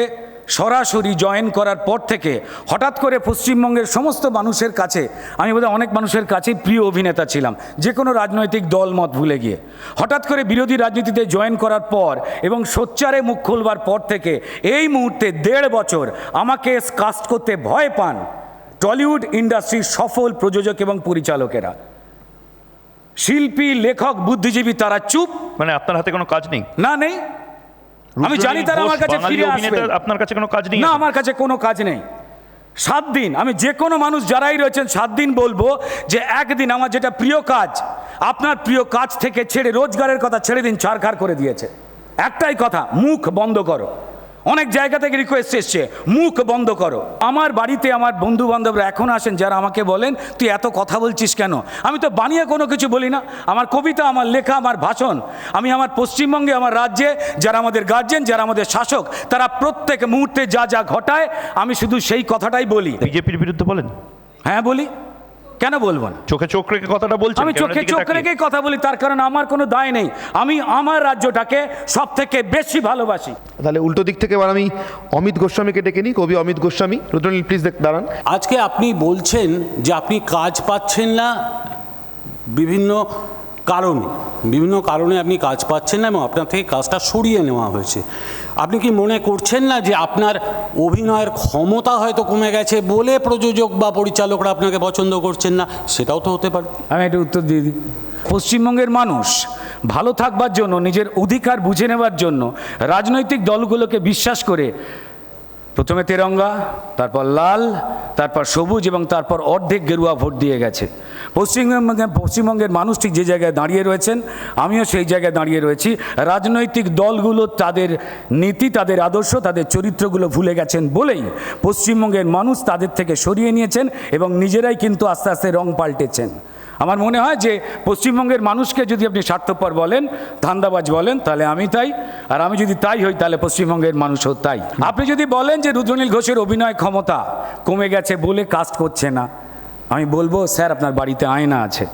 সরাসরি জয়েন করার পর থেকে হঠাৎ করে পশ্চিমবঙ্গের সমস্ত মানুষের কাছে, আমি বোধহয় অনেক মানুষের কাছেই প্রিয় অভিনেতা ছিলাম, যে কোনো রাজনৈতিক দল মত ভুলে গিয়ে। হঠাৎ করে বিরোধী রাজনীতিতে জয়েন করার পর এবং সোচ্চারে মুখ খুলবার পর থেকে এই মুহূর্তে 1.5 বছর আমাকে কাস্ট করতে ভয় পান টলিউড ইন্ডাস্ট্রির সফল প্রযোজক এবং পরিচালকেরা। শিল্পী, লেখক, বুদ্ধিজীবী তারা চুপ। মানে আপনার হাতে কোনো কাজ নেই? না, নেই। আমি জানি তারা আমার কাছে ফিরে আসবে। আপনার কাছে কোনো কাজ নেই? না, আমার কাছে কোনো কাজ নেই। 7 দিন আমি যে কোনো মানুষ যারাই রয়েছেন 7 দিন বলবো যে একদিন আমার যেটা প্রিয় কাজ, আপনার প্রিয় কাজ থেকে ছেড়ে রোজগারের কথা ছেড়ে দিন, ছাড়খাড় করে দিয়েছে। একটাই কথা, মুখ বন্ধ করো। অনেক জায়গা থেকে রিকোয়েস্ট এসছে, মুখ বন্ধ করো। আমার বাড়িতে আমার বন্ধু বান্ধবরা এখন আসেন, যারা আমাকে বলেন তুই এত কথা বলছিস কেন? আমি তো বানিয়ে কোনো কিছু বলি না। আমার কবিতা, আমার লেখা, আমার ভাষণ, আমি আমার পশ্চিমবঙ্গে, আমার রাজ্যে যারা আমাদের গার্জেন, যারা আমাদের শাসক, তারা প্রত্যেক মুহূর্তে যা যা ঘটায় আমি শুধু সেই কথাটাই বলি। বিজেপির বিরুদ্ধে বলেন? হ্যাঁ বলি, কেন বলবো না? চোখে চোখ রেখে কথাটা বলছেন? আমি চোখে চোখ রেখেই কথা বলি, তার কারণ আমার কোনো দায় নেই। আমি আমার রাজ্যটাকে সব থেকে বেশি ভালোবাসি। তাহলে উল্টো দিক থেকে এবার আমি অমিত গোস্বামীকে ডেকে নিই, কবি অমিত গোস্বামী। রুদ্রনীল প্লিজ দাঁড়ান। আজকে আপনি বলছেন যে আপনি কাজ পাচ্ছেন না বিভিন্ন কারণে আপনি কাজ পাচ্ছেন না এবং আপনার থেকে কাজটা সরিয়ে নেওয়া হয়েছে। আপনি কি মনে করছেন না যে আপনার অভিনয়ের ক্ষমতা হয়তো কমে গেছে বলে প্রযোজক বা পরিচালকরা আপনাকে পছন্দ করছেন না? সেটাও তো হতে পারে। আমি একটা উত্তর দিয়ে দিই। পশ্চিমবঙ্গের মানুষ ভালো থাকবার জন্য, নিজের অধিকার বুঝে নেবার জন্য রাজনৈতিক দলগুলোকে বিশ্বাস করে প্রথমে তেরঙ্গা, তারপর লাল, তারপর সবুজ এবং তারপর অর্ধেক গেরুয়া ভোট দিয়ে গেছে। পশ্চিমবঙ্গের মানুষ ঠিক যে জায়গায় দাঁড়িয়ে রয়েছেন, আমিও সেই জায়গায় দাঁড়িয়ে রয়েছি। রাজনৈতিক দলগুলো তাদের নীতি, তাদের আদর্শ, তাদের চরিত্রগুলো ভুলে গেছেন বলেই পশ্চিমবঙ্গের মানুষ তাদের থেকে সরিয়ে নিয়েছেন এবং নিজেরাই কিন্তু আস্তে আস্তে রং পাল্টেছেন। আমার মনে হয় যে পশ্চিমবঙ্গের মানুষকে যদি আপনি স্বার্থপর বলেন, ধান্দাবাজ বলেন, তাহলে আমি তাই। আর আমি যদি তাই হই, তাহলে পশ্চিমবঙ্গের মানুষও তাই। আপনি যদি বলেন যে রুদ্রনীল ঘোষের অভিনয় ক্ষমতা কমে গেছে বলে কাস্ট করছে না, আমি বলবো স্যার আপনার বাড়িতে আয়না আছে,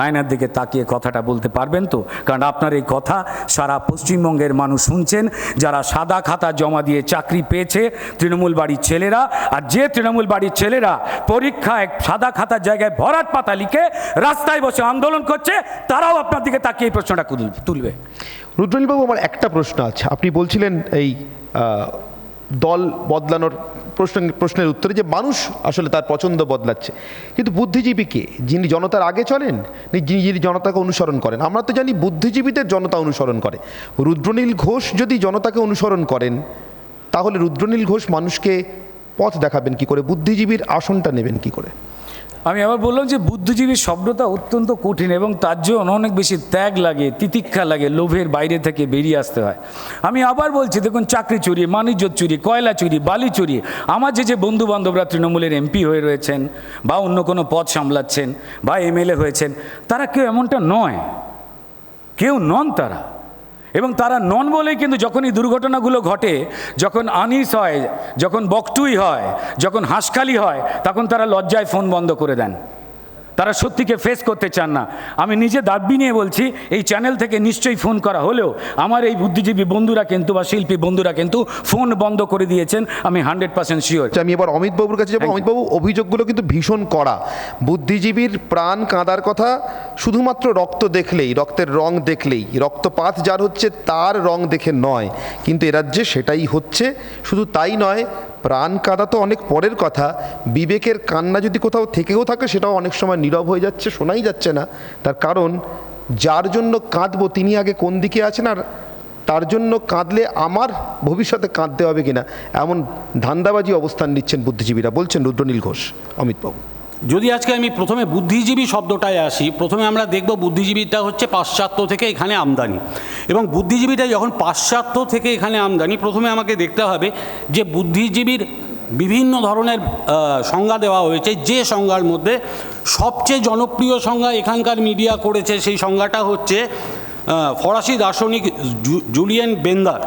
আয়নার দিকে তাকিয়ে কথাটা বলতে পারবেন তো? কারণ আপনার এই কথা সারা পশ্চিমবঙ্গের মানুষ শুনছেন, যারা সাদা খাতা জমা দিয়ে চাকরি পেয়েছে, তৃণমূল বাড়ির ছেলেরা। আর যে তৃণমূল বাড়ির ছেলেরা পরীক্ষায় সাদা খাতার জায়গায় ভরাট পাতা লিখে রাস্তায় বসে আন্দোলন করছে, তারাও আপনার দিকে তাকিয়ে এই প্রশ্নটা তুলবে। রুদ্রনীলবাবু, আমার একটা প্রশ্ন আছে। আপনি বলছিলেন এই দল বদলানোর প্রশ্নের উত্তরে যে মানুষ আসলে তার পছন্দ বদলাচ্ছে, কিন্তু বুদ্ধিজীবী কে? যিনি জনতার আগে চলেন, যিনি জনতাকে অনুসরণ করেন? আমরা তো জানি বুদ্ধিজীবীদের জনতা অনুসরণ করে। রুদ্রনীল ঘোষ যদি জনতাকে অনুসরণ করেন, তাহলে রুদ্রনীল ঘোষ মানুষকে পথ দেখাবেন কি করে? বুদ্ধিজীবীর আসনটা নেবেন কি করে? আমি আবার বললাম যে বুদ্ধিজীবীর শব্দটা অত্যন্ত কঠিন এবং তার জন্য অনেক বেশি ত্যাগ লাগে, তিতিক্ষা লাগে, লোভের বাইরে থেকে বেরিয়ে আসতে হয়। আমি আবার বলছি, দেখুন, চাকরি চুরি, বাণিজ্য চুরি, কয়লা চুরি, বালি চুরি, আমার যে বন্ধু বান্ধবরা তৃণমূলের এমপি হয়ে রয়েছেন বা অন্য কোনো পদ সামলাচ্ছেন বা এমএলএ হয়েছেন, তারা কেউ এমনটা নয়, কেউ নন তারা। এবং তারা নন বলেই কিন্তু যখনই দুর্ঘটনাগুলো ঘটে, যখন আনিস হয়, যখন বকটুই হয়, যখন হাঁসখালি হয়, তখন তারা লজ্জায় ফোন বন্ধ করে দেন। তারা সত্যিকে ফেস করতে চান না। আমি নিজে দাবি নিয়ে বলছি, এই চ্যানেল থেকে নিশ্চয়ই ফোন করা হলেও আমার এই বুদ্ধিজীবী বন্ধুরা কিন্তু বা শিল্পী বন্ধুরা কিন্তু ফোন বন্ধ করে দিয়েছেন, আমি 100% শিওর। আমি এবার অমিতবাবুর কাছে যাবো। অমিতবাবু, অভিযোগগুলো কিন্তু ভীষণ কড়া। বুদ্ধিজীবীর প্রাণ কাঁদার কথা শুধুমাত্র রক্ত দেখলেই, রক্তের রং দেখলেই, রক্তপাত যার হচ্ছে তার রং দেখে নয়, কিন্তু এ রাজ্যে সেটাই হচ্ছে। শুধু তাই নয়, প্রাণ কাঁদা তো অনেক পরের কথা, বিবেকের কান্না যদি কোথাও থেকেও থাকে সেটাও অনেক সময় নীরব হয়ে যাচ্ছে, শোনাই যাচ্ছে না। তার কারণ যার জন্য কাঁদবো তিনি আগে কোন দিকে আছেন, আর তার জন্য কাঁদলে আমার ভবিষ্যতে কাঁদতে হবে কিনা, এমন ধান্দাবাজি অবস্থান নিচ্ছেন বুদ্ধিজীবীরা, বলছেন রুদ্রনীল ঘোষ। অমিতবাবু, যদি আজকে আমি প্রথমে বুদ্ধিজীবী শব্দটায় আসি, প্রথমে আমরা দেখব বুদ্ধিজীবীটা হচ্ছে পাশ্চাত্য থেকে এখানে আমদানি, এবং বুদ্ধিজীবীটা যখন পাশ্চাত্য থেকে এখানে আমদানি, প্রথমে আমাকে দেখতে হবে যে বুদ্ধিজীবীর বিভিন্ন ধরনের সংজ্ঞা দেওয়া হয়েছে। যে সংজ্ঞার মধ্যে সবচেয়ে জনপ্রিয় সংজ্ঞা এখানকার মিডিয়া করেছে, সেই সংজ্ঞাটা হচ্ছে ফরাসি দার্শনিক জুলিয়েন বেন্দার।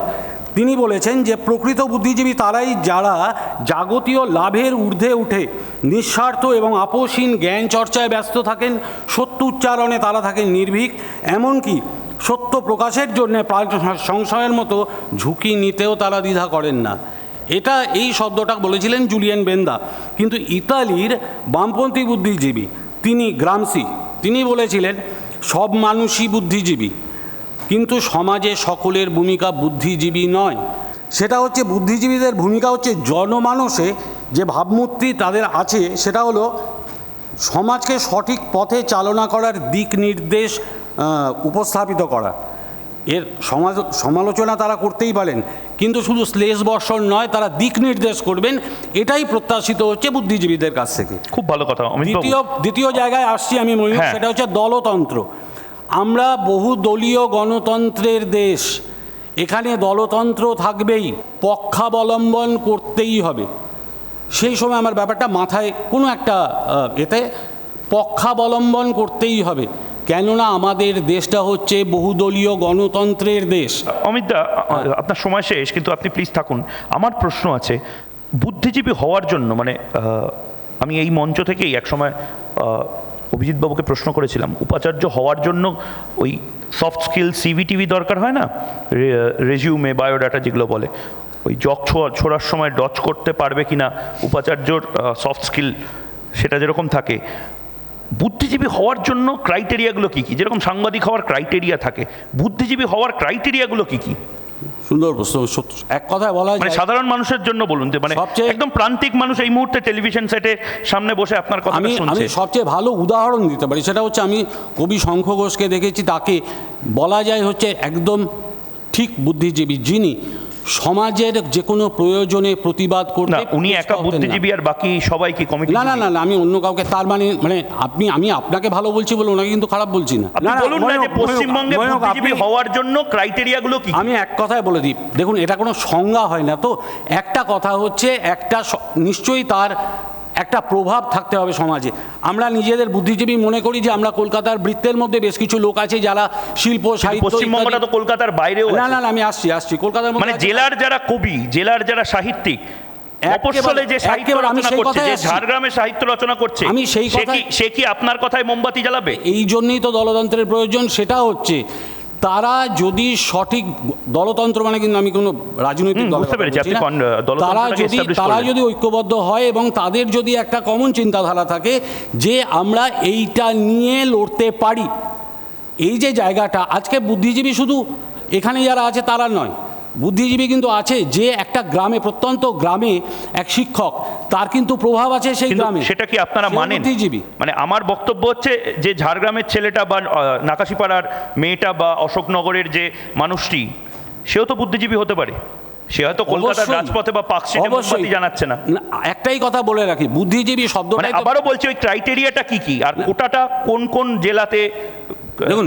তিনি বলেছেন যে প্রকৃত বুদ্ধিজীবী তারাই যারা জাগতীয় লাভের ঊর্ধ্বে উঠে নিঃস্বার্থ এবং আপোষহীন জ্ঞান চর্চায় ব্যস্ত থাকেন, সত্য উচ্চারণে তারা থাকেন নির্ভীক, এমনকি সত্য প্রকাশের জন্য প্রাণ সংশয়ের মতো ঝুঁকি নিতেও তারা দ্বিধা করেন না। এটা এই শব্দটা বলেছিলেন জুলিয়েন বেন্দা। কিন্তু ইতালির বামপন্থী বুদ্ধিজীবী তিনি গ্রামসি, তিনি বলেছিলেন সব মানুষই বুদ্ধিজীবী, কিন্তু সমাজে সকলের ভূমিকা বুদ্ধিজীবী নয়। সেটা হচ্ছে বুদ্ধিজীবীদের ভূমিকা হচ্ছে জনমানসে যে ভাবমূর্তি তাদের আছে, সেটা হলো সমাজকে সঠিক পথে চালনা করার দিক নির্দেশ উপস্থাপিত করা। এর সমালোচনা তারা করতেই পারেন, কিন্তু শুধু শ্লেষ বর্ষণ নয়, তারা দিক নির্দেশ করবেন, এটাই প্রত্যাশিত হচ্ছে বুদ্ধিজীবীদের কাছ থেকে। খুব ভালো কথা। দ্বিতীয় জায়গায় আসছি আমি মনে, সেটা হচ্ছে দলতন্ত্র। আমরা বহু দলীয় গণতন্ত্রের দেশ, এখানে দলতন্ত্র থাকবেই, পক্ষাবলম্বন করতেই হবে। সেই সময় আমার ব্যাপারটা মাথায় কোনো একটা এতে পক্ষাবলম্বন করতেই হবে, কেননা আমাদের দেশটা হচ্ছে বহুদলীয় গণতন্ত্রের দেশ। অমিতদা, আপনার সময় শেষ, কিন্তু আপনি প্লিজ থাকুন। আমার প্রশ্ন আছে, বুদ্ধিজীবী হওয়ার জন্য মানে আমি এই মঞ্চ থেকেই একসময় অভিজিৎবাবুকে প্রশ্ন করেছিলাম, উপাচার্য হওয়ার জন্য ওই সফট স্কিল সিভিটিভি দরকার হয় না, রেজিউমে বায়োডাটা যেগুলো বলে, ওই জগ ছোড়ার সময় ডচ করতে পারবে কি না উপাচার্যর সফট স্কিল, সেটা যেরকম থাকে, বুদ্ধিজীবী হওয়ার জন্য ক্রাইটেরিয়াগুলো কী কী? যেরকম সাংবাদিক হওয়ার ক্রাইটেরিয়া থাকে, বুদ্ধিজীবী হওয়ার ক্রাইটেরিয়াগুলো কী কী? সুন্দর প্রশ্ন। এক কথায় বলা যায়, সাধারণ মানুষের জন্য বলুন, যে মানে একদম প্রান্তিক মানুষ এই মুহূর্তে টেলিভিশন সেটে সামনে বসে আপনার কথা শুনছে। আমি সবচেয়ে ভালো উদাহরণ দিতে পারি, সেটা হচ্ছে আমি কবি শঙ্খ ঘোষকে দেখেছি, তাকে বলা যায় হচ্ছে একদম ঠিক বুদ্ধিজীবী, যিনি সমাজের যে কোনো প্রয়োজনে প্রতিবাদ করতে। উনি একা বুদ্ধিজীবী আর বাকি সবাই কি কমিটি? না না না, আমি অন্য কাউকে, তার মানে আমি আপনাকে ভালো বলছি বলে ওনাকে কিন্তু খারাপ বলছি না। বলুন না যে পশ্চিমবঙ্গে বুদ্ধিজীবী হওয়ার জন্য ক্রাইটেরিয়াগুলো কি? আমি এক কথায় বলে দিই, দেখুন এটা কোনো সংজ্ঞা হয় না তো। একটা কথা হচ্ছে, একটা নিশ্চয়ই তার একটা প্রভাব থাকতে হবে সমাজে। আমরা নিজেদের বুদ্ধিজীবী মনে করি যে আমরা কলকাতার বৃত্তের মধ্যে বেশ কিছু লোক আছে যারা শিল্প সাহিত্য, পশ্চিমবঙ্গটা তো কলকাতার বাইরেও। না না, আমি আসছি কলকাতার মধ্যে, মানে জেলার যারা কবি, জেলার যারা সাহিত্যিক, মফস্বলে যে সাহিত্য রচনা করছে, যে ঝাড়গ্রামে সাহিত্য রচনা করছে, আমি সেই কথা, সে কি আপনার কথায় মোমবাতি জ্বালাবে? এই জন্যই তো দলতন্ত্রের প্রয়োজন। সেটা হচ্ছে তারা যদি সঠিক দলতন্ত্র, মানে কিন্তু আমি কোনো রাজনৈতিক দল, তারা যদি ঐক্যবদ্ধ হয় এবং তাদের যদি একটা কমন চিন্তাধারা থাকে যে আমরা এইটা নিয়ে লড়তে পারি, এই যে জায়গাটা, আজকে বুদ্ধিজীবী শুধু এখানে যারা আছে তারা নয়, বুদ্ধিজীবী কিন্তু আছে যে একটা গ্রামে, প্রত্যন্ত গ্রামে এক শিক্ষক, তার কিন্তু প্রভাব আছে সেই গ্রামে। সেটা কি আপনারা মানেন? বুদ্ধিজীবী মানে আমার বক্তব্য হচ্ছে যে ঝাড়গ্রামের ছেলেটা বা নাকাশিপাড়ার মেয়েটা বা অশোকনগরের যে মানুষটি, সেও তো বুদ্ধিজীবী হতে পারে। সে হয়তো কলকাতার রাজপথে বা পার্কস্ট্রিটে মোমবাতি জানাচ্ছে না। একটাই কথা বলে রাখি, বুদ্ধিজীবী শব্দটা, আবারও বলছি, ওই ক্রাইটেরিয়াটা কি কি, আর কোটাটা কোন কোন জেলাতে? দেখুন,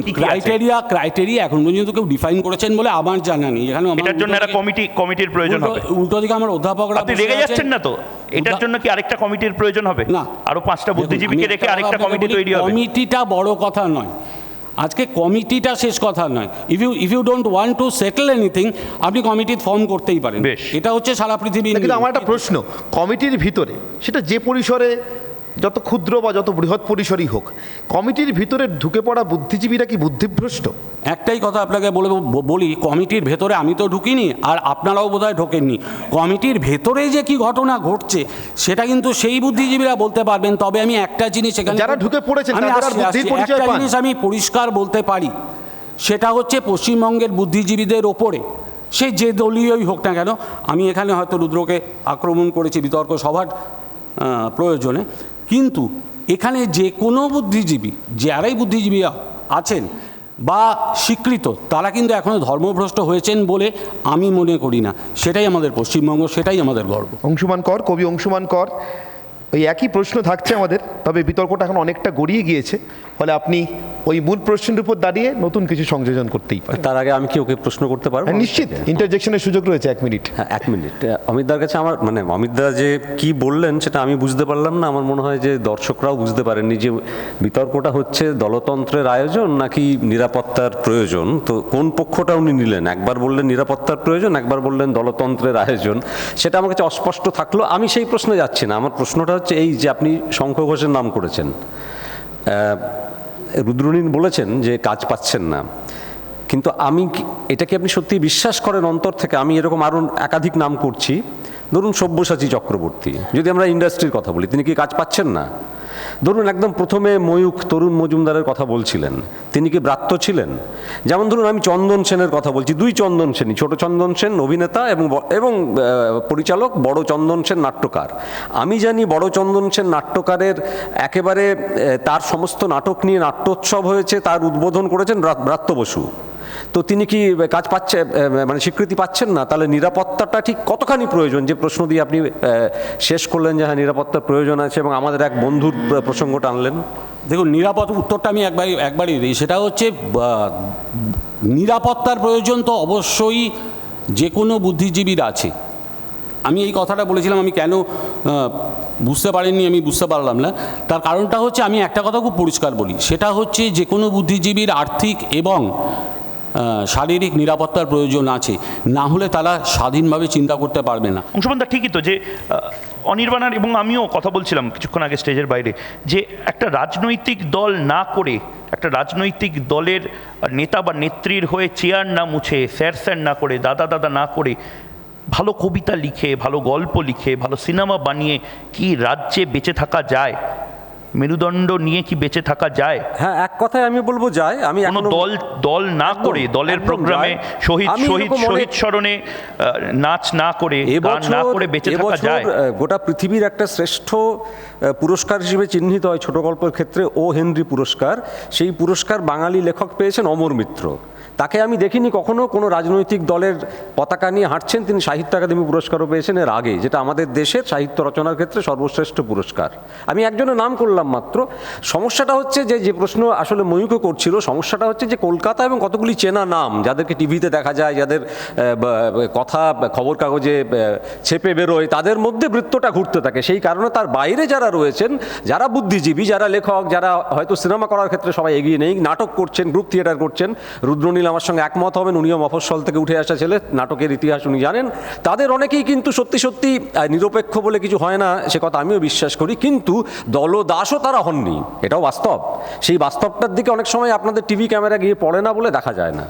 ক্রাইটেরিয়া এখন পর্যন্ত কেউ ডিফাইন করেছেন বলে আমার জানা নেই। এখানে এটার জন্য একটা কমিটির প্রয়োজন হবে। উল্টো দিকে আমার অধ্যাপকরা, আপনি রেগে যাচ্ছেন না তো? এটার জন্য কি আরেকটা কমিটির প্রয়োজন হবে? না, আরো 5টা বুদ্ধিজীবীকে রেখে আরেকটা কমিটি তৈরি হবে। কমিটিটা বড় কথা নয়। আজকে কমিটিটা শেষ কথা নয়। If you don't want to settle anything, আপনি কমিটি ফর্ম করতেই পারেন। বেশ। এটা হচ্ছে সারা পৃথিবীর কিন্তু নিয়ম। আমার একটা প্রশ্ন, কমিটির ভিতরে সেটা যে পরিসরে যত ক্ষুদ্র বা যত বৃহৎ পরিসরই হোক, কমিটির ভিতরে ঢুকে পড়া বুদ্ধিজীবীরা কি বুদ্ধিভ্রষ্ট? একটাই কথা আপনাকে বলি, কমিটির ভেতরে আমি তো ঢুকিনি, আর আপনারাও বোধহয় ঢোকেননি। কমিটির ভেতরে যে কি ঘটনা ঘটছে সেটা কিন্তু সেই বুদ্ধিজীবীরা বলতে পারবেন। তবে আমি একটা জিনিস এখানে, যারা ঢুকে পড়েছেন আমি তাদের আর আসছি, বুদ্ধির আসছি। পরিচয় একটা পান? জিনিস আমি পরিষ্কার বলতে পারি, সেটা হচ্ছে পশ্চিমবঙ্গের বুদ্ধিজীবীদের ওপরে, সে যে দলীয়ই হোক না কেন, আমি এখানে হয়তো রুদ্রকে আক্রমণ করেছি বিতর্ক সভার প্রয়োজনে, কিন্তু এখানে যে কোনো বুদ্ধিজীবী, যারাই বুদ্ধিজীবী আছেন বা স্বীকৃত, তারা কিন্তু এখনও ধর্মভ্রষ্ট হয়েছেন বলে আমি মনে করি না। সেটাই আমাদের পশ্চিমবঙ্গ, সেটাই আমাদের গর্ব। অংশুমান কর, কবি অংশুমান কর, ওই একই প্রশ্ন থাকছে আমাদের, তবে বিতর্কটা এখন অনেকটা গড়িয়ে গিয়েছে, ফলে আপনি ওই মূল প্রশ্নের উপর দাঁড়িয়ে নতুন কিছু সংযোজন করতেই পারেন। তার আগে আমি কি ওকে প্রশ্ন করতে পারবো? হ্যাঁ, নিশ্চিত, ইন্টারজেকশনের সুযোগ রয়েছে 1 মিনিট। হ্যাঁ, 1 মিনিট। অমিতদার কাছে আমার অমিতদা যে কি বললেন সেটা আমি বুঝতে পারলাম না। আমার মনে হয় যে দর্শকরাও বুঝতে পারেননি যে বিতর্কটা হচ্ছে দলতন্ত্রের আয়োজন নাকি নিরাপত্তার প্রয়োজন। তো কোন পক্ষটা উনি নিলেন? একবার বললেন নিরাপত্তার প্রয়োজন, একবার বললেন দলতন্ত্রের আয়োজন। সেটা আমার কাছে অস্পষ্ট থাকলো। আমি সেই প্রশ্নে যাচ্ছি না। আমার প্রশ্নটা হচ্ছে এই যে আপনি শঙ্খ ঘোষের নাম করেছেন, রুদ্রনীল বলেছেন যে কাজ পাচ্ছেন না, কিন্তু এটা কি আপনি সত্যি বিশ্বাস করেন অন্তর থেকে? আমি এরকম আরও একাধিক নাম করছি, ধরুন সব্যসাচী চক্রবর্তী, যদি আমরা ইন্ডাস্ট্রির কথা বলি, তিনি কি কাজ পাচ্ছেন না? ধরুন একদম প্রথমে ময়ূখ তরুণ মজুমদারের কথা বলছিলেন, তিনি কি ব্রাত্য ছিলেন? যেমন ধরুন আমি চন্দন সেনের কথা বলছি, 2 চন্দন সেনই, ছোট চন্দন সেন অভিনেতা এবং পরিচালক, বড় চন্দন সেন নাট্যকার। আমি জানি বড় চন্দন সেন নাট্যকারের একেবারে তার সমস্ত নাটক নিয়ে নাট্যোৎসব হয়েছে, তার উদ্বোধন করেছেন ব্রাত্য বসু। তো তিনি কি কাজ পাচ্ছে, মানে স্বীকৃতি পাচ্ছেন না? তাহলে নিরাপত্তাটা ঠিক কতখানি প্রয়োজন? যে প্রশ্ন দিয়ে আপনি শেষ করলেন যে হ্যাঁ নিরাপত্তার প্রয়োজন আছে, এবং আমাদের এক বন্ধুর প্রসঙ্গটা আনলেন। দেখুন, উত্তরটা আমি একবারই দিই, সেটা হচ্ছে নিরাপত্তার প্রয়োজন তো অবশ্যই যে কোনো বুদ্ধিজীবীর আছে। আমি এই কথাটা বলেছিলাম, আমি কেন বুঝতে পারিনি, আমি বুঝতে পারলাম না। তার কারণটা হচ্ছে, আমি একটা কথা খুব পরিষ্কার বলি, সেটা হচ্ছে যে কোনো বুদ্ধিজীবীর আর্থিক এবং শারীরিক নিরাপত্তার প্রয়োজন আছে, না হলে তারা স্বাধীনভাবে চিন্তা করতে পারবে না। অংশুমানদা ঠিকই তো, যে অনির্বাণার এবং আমিও কথা বলছিলাম কিছুক্ষণ আগে স্টেজের বাইরে, যে একটা রাজনৈতিক দল না করে, একটা রাজনৈতিক দলের নেতা বা নেত্রীর হয়ে চেয়ার না মুছে, স্যার না করে, দাদা না করে, ভালো কবিতা লিখে, ভালো গল্প লিখে, ভালো সিনেমা বানিয়ে কি রাজ্যে বেঁচে থাকা যায়? মেরুদণ্ড নিয়ে কি বেঁচে থাকা যায়? হ্যাঁ, এক কথায় আমি বলবো যায়। আমি কোনো দল না করে, দলের প্রোগ্রামে শহীদ স্মরণে নাচ না করে, গান না করে বেঁচে থাকা যায়? গোটা পৃথিবীর একটা শ্রেষ্ঠ পুরস্কার হিসেবে চিহ্নিত হয় ছোট গল্পের ক্ষেত্রে ও হেনরি পুরস্কার। সেই পুরস্কার বাঙালি লেখক পেয়েছেন অমর মিত্র। তাকে আমি দেখিনি কখনো কোনো রাজনৈতিক দলের পতাকা নিয়ে হাঁটছেন। তিনি সাহিত্য একাডেমি পুরস্কারও পেয়েছেন এর আগে, যেটা আমাদের দেশের সাহিত্য রচনার ক্ষেত্রে সর্বশ্রেষ্ঠ পুরস্কার। আমি একজনের নাম করলাম মাত্র। সমস্যাটা হচ্ছে যে প্রশ্ন আসলে ময়ূকও করছিল, সমস্যাটা হচ্ছে যে কলকাতা এবং কতগুলি চেনা নাম, যাদেরকে টিভিতে দেখা যায়, যাদের কথা খবর কাগজে ছেপে বেরোয়, তাদের মধ্যে বৃত্তটা ঘুরতে থাকে। সেই কারণে তার বাইরে যারা রয়েছেন, যারা বুদ্ধিজীবী, যারা লেখক, যারা হয়তো সিনেমা করার ক্ষেত্রে সবাই এগিয়ে নেই, নাটক করছেন, গ্রুপ থিয়েটার করছেন, রুদ্রনীল আমার সঙ্গে একমত হবেন, উনিও মফস্বল থেকে উঠে আসা ছেলে, নাটকের ইতিহাস উনি জানেন। তাদের অনেকেই কিন্তু সত্যি সত্যি নিরপেক্ষ বলে কিছু হয় না, সে কথা আমিও বিশ্বাস করি, কিন্তু দলদাসও তারা হননি, এটাও বাস্তব। সেই বাস্তবটার দিকে অনেক সময় আপনাদের টিভি ক্যামেরা গিয়ে পড়ে না বলে দেখা যায় না।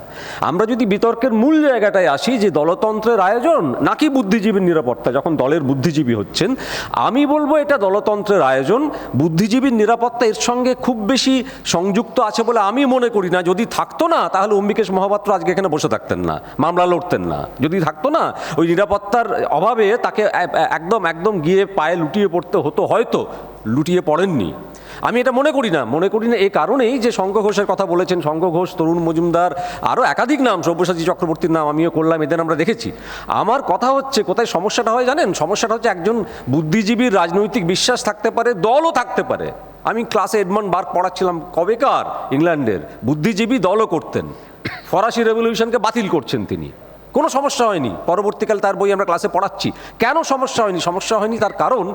আমরা যদি বিতর্কের মূল জায়গাটায় আসি, যে দলতন্ত্রের আয়োজন নাকি বুদ্ধিজীবীর নিরাপত্তা, যখন দলের বুদ্ধিজীবী হচ্ছেন, আমি বলবো এটা দলতন্ত্রের আয়োজন। বুদ্ধিজীবীর নিরাপত্তা এর সঙ্গে খুব বেশি সংযুক্ত আছে বলে আমি মনে করি না। যদি থাকতো না, তাহলে অম্বিকেশ মহাপাত্র আজকে এখানে বসে থাকতেন না, মামলা লড়তেন না। যদি থাকতো না, ওই নিরাপত্তার অভাবে তাকে একদম গিয়ে পায়ে লুটিয়ে পড়তে হতো, হয়তো লুটিয়ে পড়েননি। আমি এটা মনে করি না এই কারণেই যে শঙ্খ ঘোষের কথা বলেছেন, শঙ্খ ঘোষ, তরুণ মজুমদার, আরও একাধিক নাম, সব্যসাচী চক্রবর্তীর নাম আমিও করলাম, এদের আমরা দেখেছি। আমার কথা হচ্ছে কোথায় সমস্যাটা হয় জানেন? সমস্যাটা হচ্ছে একজন বুদ্ধিজীবীর রাজনৈতিক বিশ্বাস থাকতে পারে, দলও থাকতে পারে। আমি ক্লাসে এডমন্ড বার্গ পড়াচ্ছিলাম, কবেকার, ইংল্যান্ডের বুদ্ধিজীবী, দলও করতেন। ফরাসি রেভলিউশনকে বাতিল করছেন তিনি, কোনো সমস্যা হয়নি। পরবর্তীকালে তার বই আমরা ক্লাসে পড়াচ্ছি। কেন সমস্যা হয়নি? সমস্যা হয়নি তার কারণ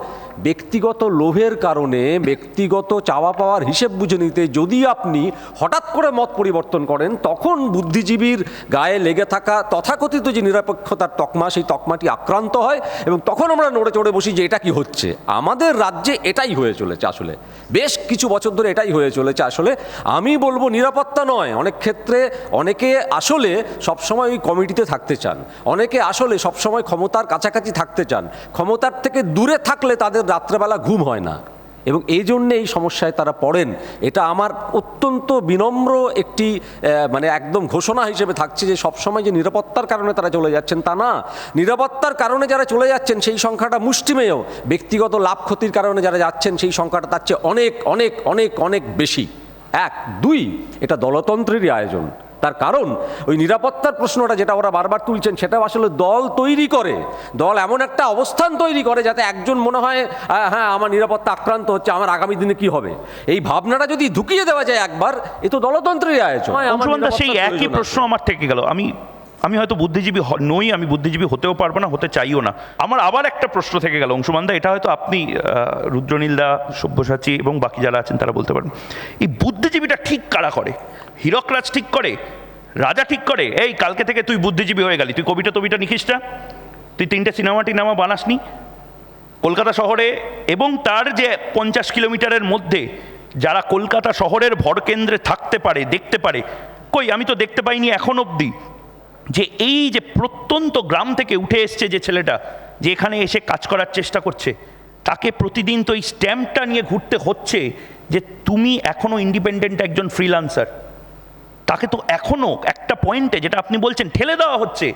ব্যক্তিগত লোভের কারণে, ব্যক্তিগত চাওয়া পাওয়ার হিসেব বুঝে নিতে যদি আপনি হঠাৎ করে মত পরিবর্তন করেন, তখন বুদ্ধিজীবীর গায়ে লেগে থাকা তথাকথিত যে নিরপেক্ষতার তকমা, সেই তকমাটি আক্রান্ত হয় এবং তখন আমরা নড়ে চড়ে বসি যে এটা কি হচ্ছে। আমাদের রাজ্যে এটাই হয়ে চলেছে, আসলে বেশ কিছু বছর ধরে এটাই হয়ে চলেছে। আসলে আমি বলবো নিরাপত্তা নয়, অনেক ক্ষেত্রে অনেকে আসলে সবসময় ওই কমিটিতে থাকতে চান, অনেকে আসলে সবসময় ক্ষমতার কাছাকাছি থাকতে চান, ক্ষমতার থেকে দূরে থাকলে তাদের রাত্রেবেলা ঘুম হয় না এবং এই জন্যে এই সমস্যায় তারা পড়েন। এটা আমার অত্যন্ত বিনম্র একটি মানে একদম ঘোষণা হিসেবে থাকছে যে সবসময় যে নিরাপত্তার কারণে তারা চলে যাচ্ছেন তা না। নিরাপত্তার কারণে যারা চলে যাচ্ছেন সেই সংখ্যাটা মুষ্টিমেয়, ব্যক্তিগত লাভ ক্ষতির কারণে যারা যাচ্ছেন সেই সংখ্যাটা তার চেয়ে অনেক অনেক অনেক অনেক বেশি। 1, 2 এটা দলতন্ত্রেরই আয়োজন। তার কারণ ওই নিরাপত্তার প্রশ্নটা যেটা ওরা বারবার তুলছেন, সেটাও আসলে দল তৈরি করে, দল এমন একটা অবস্থান তৈরি করে যাতে একজন মনে হয় হ্যাঁ আমার নিরাপত্তা আক্রান্ত হচ্ছে, আমার আগামী দিনে কি হবে, এই ভাবনাটা যদি ঢুকিয়ে দেওয়া যায় একবার, এ তো দলতন্ত্রেরই আয়োজন। অংশুমানদা, সেই একই প্রশ্ন আমার থেকে গেল। আমি হয়তো বুদ্ধিজীবী নই, আমি বুদ্ধিজীবী হতেও পারবো না, হতে চাইও না। আমার আবার একটা প্রশ্ন থেকে গেল অংশুমানদা, এটা হয়তো আপনি রুদ্রনীলদা, সব্যসাচী এবং বাকি যারা আছেন তারা বলতে পারেন। এই বুদ্ধিজীবীটা ঠিক কারা করে? হীরকরাজ ঠিক করে? রাজা ঠিক করে এই কালকে থেকে তুই বুদ্ধিজীবী হয়ে গেলি, তুই কবিটা লিখিস না, তুই 3টে সিনেমা বানাসনি কলকাতা শহরে, এবং তার যে 50 কিলোমিটারের মধ্যে যারা কলকাতা শহরের ভরকেন্দ্রে থাকতে পারে, দেখতে পারে, কই আমি তো দেখতে পাইনি এখন অবধি যে এই যে প্রত্যন্ত গ্রাম থেকে উঠে এসছে যে ছেলেটা, যে এখানে এসে কাজ করার চেষ্টা করছে, তাকে প্রতিদিন তো এই স্ট্যাম্পটা নিয়ে ঘুরতে হচ্ছে যে তুমি এখনও ইন্ডিপেন্ডেন্ট একজন ফ্রিল্যান্সার। তাকে তো এখনও একটা পয়েন্টে, যেটা আপনি বলছেন, ঠেলে দেওয়া হচ্ছে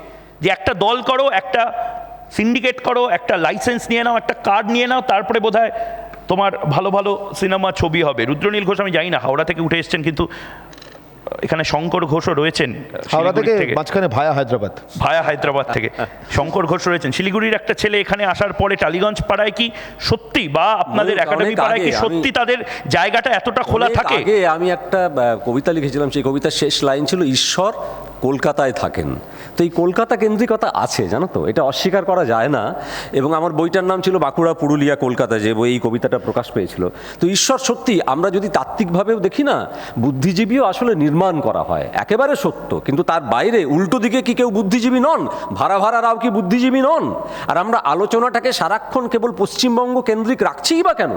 যে একটা দল করো, একটা সিন্ডিকেট করো, একটা লাইসেন্স নিয়ে নাও, একটা কার্ড নিয়ে নাও, তারপরে বোধহয় তোমার ভালো ভালো সিনেমা ছবি হবে। রুদ্রনীল ঘোষ আমি জানি না, হাওড়া থেকে উঠে এসছেন, কিন্তু এখানে শঙ্কর ঘোষও রয়েছেন হাওড়া থেকে, মাঝখানে ভায়া হায়দ্রাবাদ থেকে শঙ্কর ঘোষ রয়েছেন। শিলিগুড়ির একটা ছেলে এখানে আসার পরে টালিগঞ্জ পাড়ায় কি সত্যি, বা আপনাদের একাডেমি পাড়ায় কি সত্যি তাদের জায়গাটা এতটা খোলা থাকে? আগে আমি একটা কবিতা লিখেছিলাম, সেই কবিতার শেষ লাইন ছিল ঈশ্বর কলকাতায় থাকেন। তো এই কলকাতা কেন্দ্রিকতা আছে, জানো তো, এটা অস্বীকার করা যায় না। এবং আমার বইটার নাম ছিল বাঁকুড়া, পুরুলিয়া, কলকাতা, যে বই এই কবিতাটা প্রকাশ পেয়েছিল। তো ঈশ্বর সত্যি, আমরা যদি তাত্ত্বিকভাবেও দেখি না, বুদ্ধিজীবীও আসলে নির্মাণ করা হয়, একেবারে সত্য। কিন্তু তার বাইরে উল্টো দিকে কি কেউ বুদ্ধিজীবী নন? ভাড়ারাও কি বুদ্ধিজীবী নন? আর আমরা আলোচনাটাকে সারাক্ষণ কেবল পশ্চিমবঙ্গ কেন্দ্রিক রাখছিই বা কেন?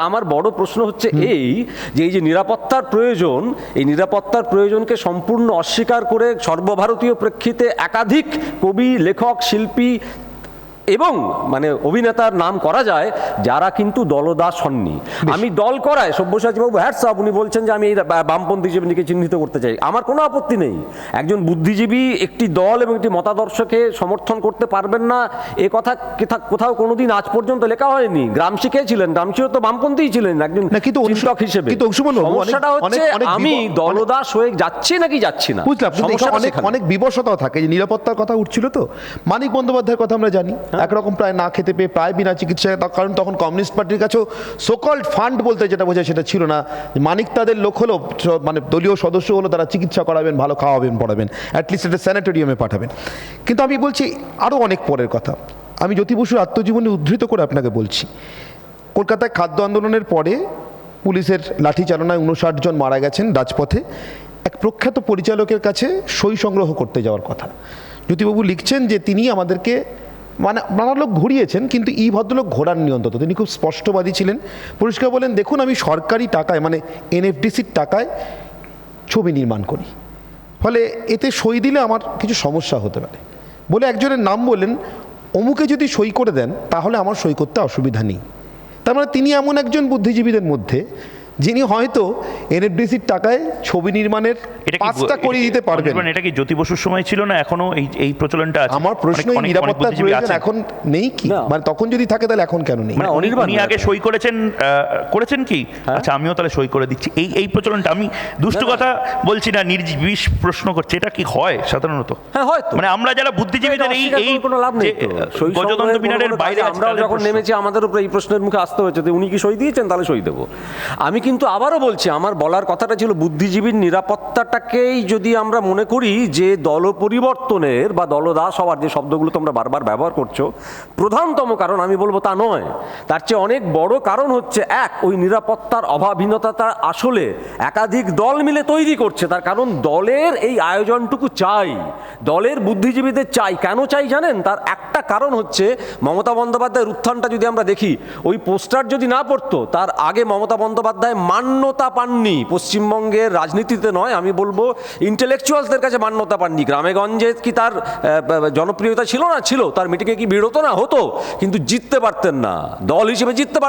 আমার বড় প্রশ্ন হচ্ছে এই যে এই যে নিরাপত্তার প্রয়োজন, এই নিরাপত্তার প্রয়োজনকে সম্পূর্ণ অস্বীকার করে সর্বভারতীয় প্রেক্ষিতে একাধিক কবি, লেখক, শিল্পী এবং মানে অভিনেতার নাম করা যায় যারা কিন্তু দলদাস হননি। আমি দল করায় সব্যসাচীবাবু হ্যাটস অফ, উনি বলছেন যে আমি এই বামপন্থী জীবনীকে চিহ্নিত করতে চাই, আমার কোনো আপত্তি নেই। একজন বুদ্ধিজীবী একটি দল এবং একটি মতাদর্শকে সমর্থন করতে পারবেন না, এ কথা কোথাও কোনোদিন আজ পর্যন্ত লেখা হয়নি। গ্রামসি কে ছিলেন? গ্রামসিও তো বামপন্থীই ছিলেন একজন চিন্তক হিসেবে। সমস্যাটা হচ্ছে আমি দলদাস হয়ে যাচ্ছি নাকি যাচ্ছি না। বুঝলাম, অনেক বিবশতাও থাকে। যে নিরাপত্তার কথা উঠছিল, তো মানিক বন্দ্যোপাধ্যায়ের কথা আমরা জানি, একরকম প্রায় না খেতে পেয়ে, প্রায় বিনা চিকিৎসায়, কারণ তখন কমিউনিস্ট পার্টির কাছেও সোকল্ড ফান্ড বলতে যেটা বোঝায় সেটা ছিল না। মানিক তাদের লোক হলো, মানে দলীয় সদস্য হলো, তারা চিকিৎসা করাবেন, ভালো খাওয়াবেন, পড়াবেন, অ্যাটলিস্ট একটা স্যানিটোরিয়ামে পাঠাবেন। কিন্তু আমি বলছি আরও অনেক পরের কথা। আমি জ্যোতি বসুর আত্মজীবনী উদ্ধৃত করে আপনাকে বলছি, কলকাতায় খাদ্য আন্দোলনের পরে পুলিশের লাঠিচালনায় 59 জন মারা গেছেন রাজপথে। এক প্রখ্যাত পরিচালকের কাছে সই সংগ্রহ করতে যাওয়ার কথা। জ্যোতিবাবু লিখছেন যে তিনি আমাদেরকে, মানে নানা লোক ঘুরিয়েছেন, কিন্তু এই ভদ্রলোক ঘোরাননি অন্তত। তিনি খুব স্পষ্টবাদী ছিলেন, পরিষ্কার বলেন, দেখুন আমি সরকারি টাকায়, মানে এনএফডিসির টাকায় ছবি নির্মাণ করি, ফলে এতে সই দিলে আমার কিছু সমস্যা হতে পারে বলে একজনের নাম বললেন। অমুকে যদি সই করে দেন তাহলে আমার সই করতে অসুবিধা নেই। তার মানে তিনি এমন একজন বুদ্ধিজীবীদের মধ্যে যিনি হয়তো এনএফডিসির টাকায় ছবি নির্মাণের 5টা করিয়ে দিতে পারবেন। এটা কি জ্যোতি বসুর সময় ছিল না? এখনো এই প্রচলনটা আছে? আমার প্রশ্ন, নিরাপত্তার প্রয়োজন এখন নেই কি? মানে তখন যদি থাকে তাহলে এখন কেন নেই? উনি আগে সই করেছেন কি? আচ্ছা, আমিও তাহলে সই করে দিচ্ছি। এই প্রচলনটা, আমি দুষ্টু কথা বলছি না, নির্বিষ প্রশ্ন করছি, এটা কি হয় সাধারণত? হ্যাঁ, হয় তো। মানে আমরা যারা বুদ্ধিজীবীদের এই কোনো লাভ নেই তো। গজতন্ত্র বিনারের বাইরে আমরা যখন নেমেছি আমাদের উপরে এই প্রশ্নের মুখে আসতে হয়েছে, উনি কি সই দিয়েছেন, তাহলে সই দেবো। আমি কিন্তু আবারও বলছি, আমার বলার কথাটা ছিল বুদ্ধিজীবীর নিরাপত্তাটাকেই যদি আমরা মনে করি যে দল পরিবর্তনের বা দলদাস হওয়ার যে শব্দগুলো তোমরা বারবার ব্যবহার করছো প্রধানতম কারণ, আমি বলবো তা নয়। তার চেয়ে অনেক বড় কারণ হচ্ছে ওই নিরাপত্তার অভাবহীনতাটা আসলে একাধিক দল মিলে তৈরি করছে। তার কারণ দলের এই আয়োজনটুকু চাই, দলের বুদ্ধিজীবীদের চাই। কেন চাই জানেন? তার একটা কারণ হচ্ছে মমতা বন্দ্যোপাধ্যায়ের উত্থানটা যদি আমরা দেখি, ওই পোস্টার যদি না পড়তো, তার আগে মমতা বন্দ্যোপাধ্যায় মান্যতা পাননি পশ্চিমবঙ্গের রাজনীতিতে নয়, আমি বলবো ইন্টেলেকচুয়ালসদের কাছে মান্যতা পাননি। গ্রামে গঞ্জে কি তার জনপ্রিয়তা ছিল না? ছিল। তার মিটিংয়ে কি ভিড় হতো না? হতো, কিন্তু জিততে পারতেন না, দল হিসেবে জিততে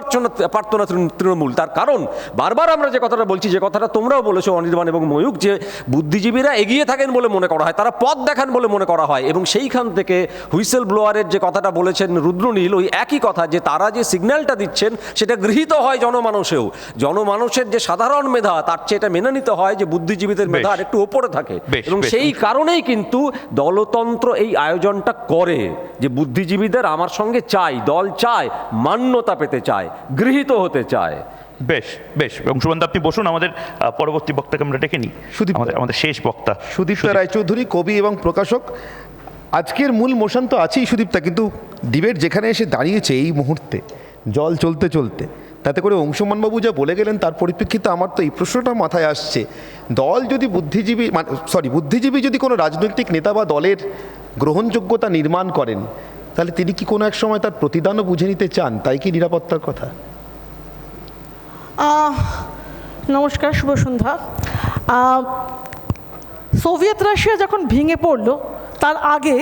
পারতো না তৃণমূল। তার কারণ বারবার আমরা যে কথাটা বলছি, যে কথাটা তোমরাও বলেছো অনির্বাণ এবং ময়ূক, যে বুদ্ধিজীবীরা এগিয়ে থাকেন বলে মনে করা হয়, তারা পথ দেখান বলে মনে করা হয়। এবং সেইখান থেকে হুইসেল ব্লোয়ারের যে কথাটা বলেছেন রুদ্রনীল, ওই একই কথা, যে তারা যে সিগন্যালটা দিচ্ছেন সেটা গৃহীত হয় জনমানসেও। জনমানসের যে সাধারণ মেধা, তার চেয়ে এটা মেনে নিতে হয় যে বুদ্ধিজীবীদের মেধা আর একটু ওপরে থাকে। এবং সেই কারণেই কিন্তু দলতন্ত্র এই আয়োজনটা করে, যে বুদ্ধিজীবীদের আমার সঙ্গে চাই, দল চায়, মান্যতা পেতে চায়, গৃহীত হতে চায়। বেশ বেশ, অংশুমান দা আপনি বসুন, আমাদের পরবর্তী বক্তাকে আমরা ডেকে নিই। আমাদের শেষ বক্তা সুদীপ্তা রায়চৌধুরী, কবি এবং প্রকাশক। আজকের মূল মোশন তো আছেই সুদীপ্তা, কিন্তু ডিবেট যেখানে এসে দাঁড়িয়েছে এই মুহূর্তে, জল চলতে চলতে, তাতে করে অংশুমানবাবু যা বলে গেলেন তার পরিপ্রেক্ষিতে আমার তো এই প্রশ্নটা মাথায় আসছে, দল যদি বুদ্ধিজীবী যদি কোনো রাজনৈতিক নেতা বা দলের গ্রহণযোগ্যতা নির্মাণ করেন, তাহলে তিনি কি কোনো এক সময় তার প্রতিদানও বুঝে নিতে চান? তাই কি নিরাপত্তার কথা? নমস্কার, শুভ সন্ধ্যা। সোভিয়েত রাশিয়া যখন ভেঙে পড়ল, তার আগে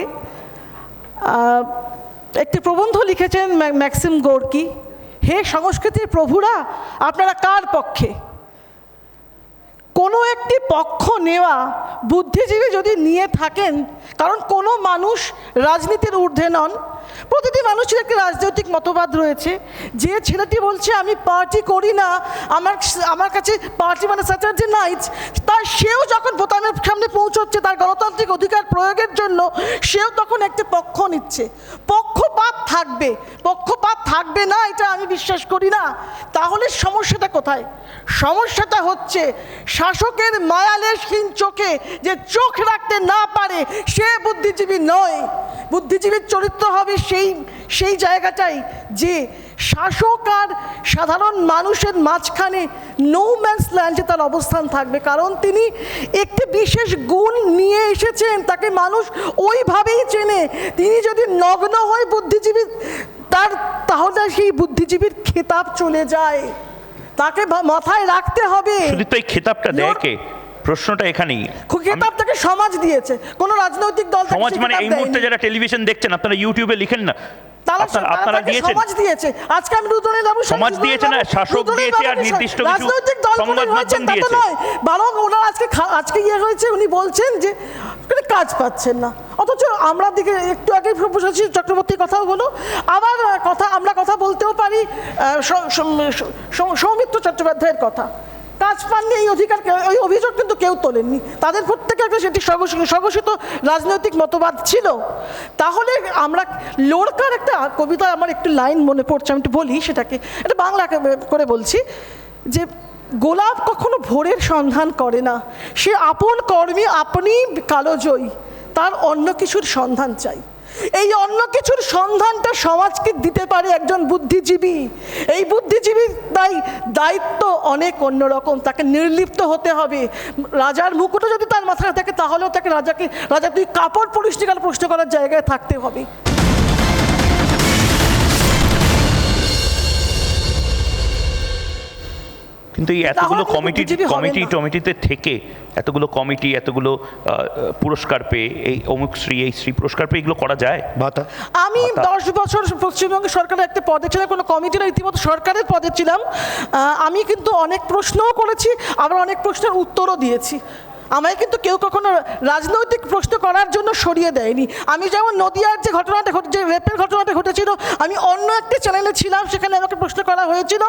একটি প্রবন্ধ লিখেছেন ম্যাক্সিম গোর্কি, হে সংস্কৃতির প্রভুরা, আপনারা কার পক্ষে? কোনো একটি পক্ষ নেওয়া বুদ্ধিজীবী যদি নিয়ে থাকেন, কারণ কোনো মানুষ রাজনীতির ঊর্ধ্বে নন, প্রতিটি মানুষের একটি রাজনৈতিক মতবাদ রয়েছে। যে ছেলেটি বলছে আমি পার্টি করি না, আমার কাছে পার্টি মানে স্যাটারডে নাইট, সেও যখন বোতামের সামনে পৌঁছচ্ছে তার গণতান্ত্রিক অধিকার প্রয়োগের জন্য, সেও তখন একটি পক্ষ নিচ্ছে। পক্ষপাত থাকবে না, এটা আমি বিশ্বাস করি না। তাহলে সমস্যাটা কোথায়? সমস্যাটা হচ্ছে শাসকের মায়ালেশহীন চোখে যে চোখ রাখতে না পারে সে বুদ্ধিজীবী নয়। বুদ্ধিজীবীর চরিত্র হবে সেই জায়গাটাই যে শাসক আর সাধারণ মানুষের মাঝখানে নো ম্যানস ল্যান্ডে তার অবস্থান থাকবে, কারণ তিনি একটি বিশেষ গুণ নিয়ে এসেছেন, তাকে মানুষ ওইভাবেই চেনে। তিনি যদি নগ্ন হয় বুদ্ধিজীবী তাহলে সেই বুদ্ধিজীবীর খেতাব চলে যায়, তাকে মাথায় রাখতে হবে। শুধু তো এই খেতাবটা দেয় কে? প্রশ্নটা এখানেই। খেতাবটাকে সমাজ দিয়েছে, কোনো রাজনৈতিক দল। সমাজ মানে এই মুহূর্তে যারা টেলিভিশন দেখছেন, আপনারা ইউটিউবে লিখেন না, আপনারা দিয়েছেন। সমাজ দিয়েছে। আজকে আমি সমাজ দিয়েছে না, শাসক দিয়েছে, আর নির্দিষ্ট কিছু সংবাদ মাধ্যম দিয়েছে। বরং ওনার আজকে ইয়ে হয়েছে, উনি বলছেন যে কাজ পাচ্ছেন না, অথচ আমরা দিকে একটু আগে প্রফেসর চক্রবর্তীর কথাও হলো, আবার আমরা কথা বলতেও পারি সৌমিত্র চট্টোপাধ্যায়ের কথা। কাজ পাননি এই অভিযোগ কিন্তু কেউ তোলেননি, তাদের প্রত্যেকের সেটি স্বঘোষিত রাজনৈতিক মতবাদ ছিল। তাহলে আমরা লোরকার একটা কবিতা, আমার একটু লাইন মনে পড়ছে, আমি একটু বলি সেটাকে, এটা বাংলা করে বলছি, যে গোলাপ কখনো ভোরের সন্ধান করে না, সে আপন কর্মে আপনি কালোজয়ী, তার অন্য কিছুর সন্ধান চাই। এই অন্য কিছুর সন্ধানটা সমাজকে দিতে পারে একজন বুদ্ধিজীবী। এই বুদ্ধিজীবীর দায়িত্ব অনেক অন্যরকম, তাকে নির্লিপ্ত হতে হবে। রাজার মুকুটও যদি তার মাথায় থাকে, তাহলেও তাকে রাজা তুই কাপড় পরিষ্টি কাল প্রশ্ন করার জায়গায় থাকতে হবে। কিন্তু এই এতগুলো কমিটিতে থেকে এতগুলো কমিটি, এতগুলো পুরস্কার পেয়ে, এই অমুক শ্রী, এই শ্রী পুরস্কার পেয়ে এগুলো করা যায়? আমি 10 বছর পশ্চিমবঙ্গ সরকারের একটা পদে ছিলাম, কোনো কমিটি না, রীতিমতো সরকারের পদে ছিলাম। আমি কিন্তু অনেক প্রশ্নও করেছি, আবার অনেক প্রশ্নের উত্তরও দিয়েছি। আমায় কিন্তু কেউ কখনো রাজনৈতিক প্রশ্ন করার জন্য সরিয়ে দেয়নি। আমি যেমন নদিয়ার যে ঘটনাটা যে রেপের ঘটনাটা ঘটেছিল, আমি অন্য একটি চ্যানেলে ছিলাম, সেখানে আমাকে প্রশ্ন করা হয়েছিল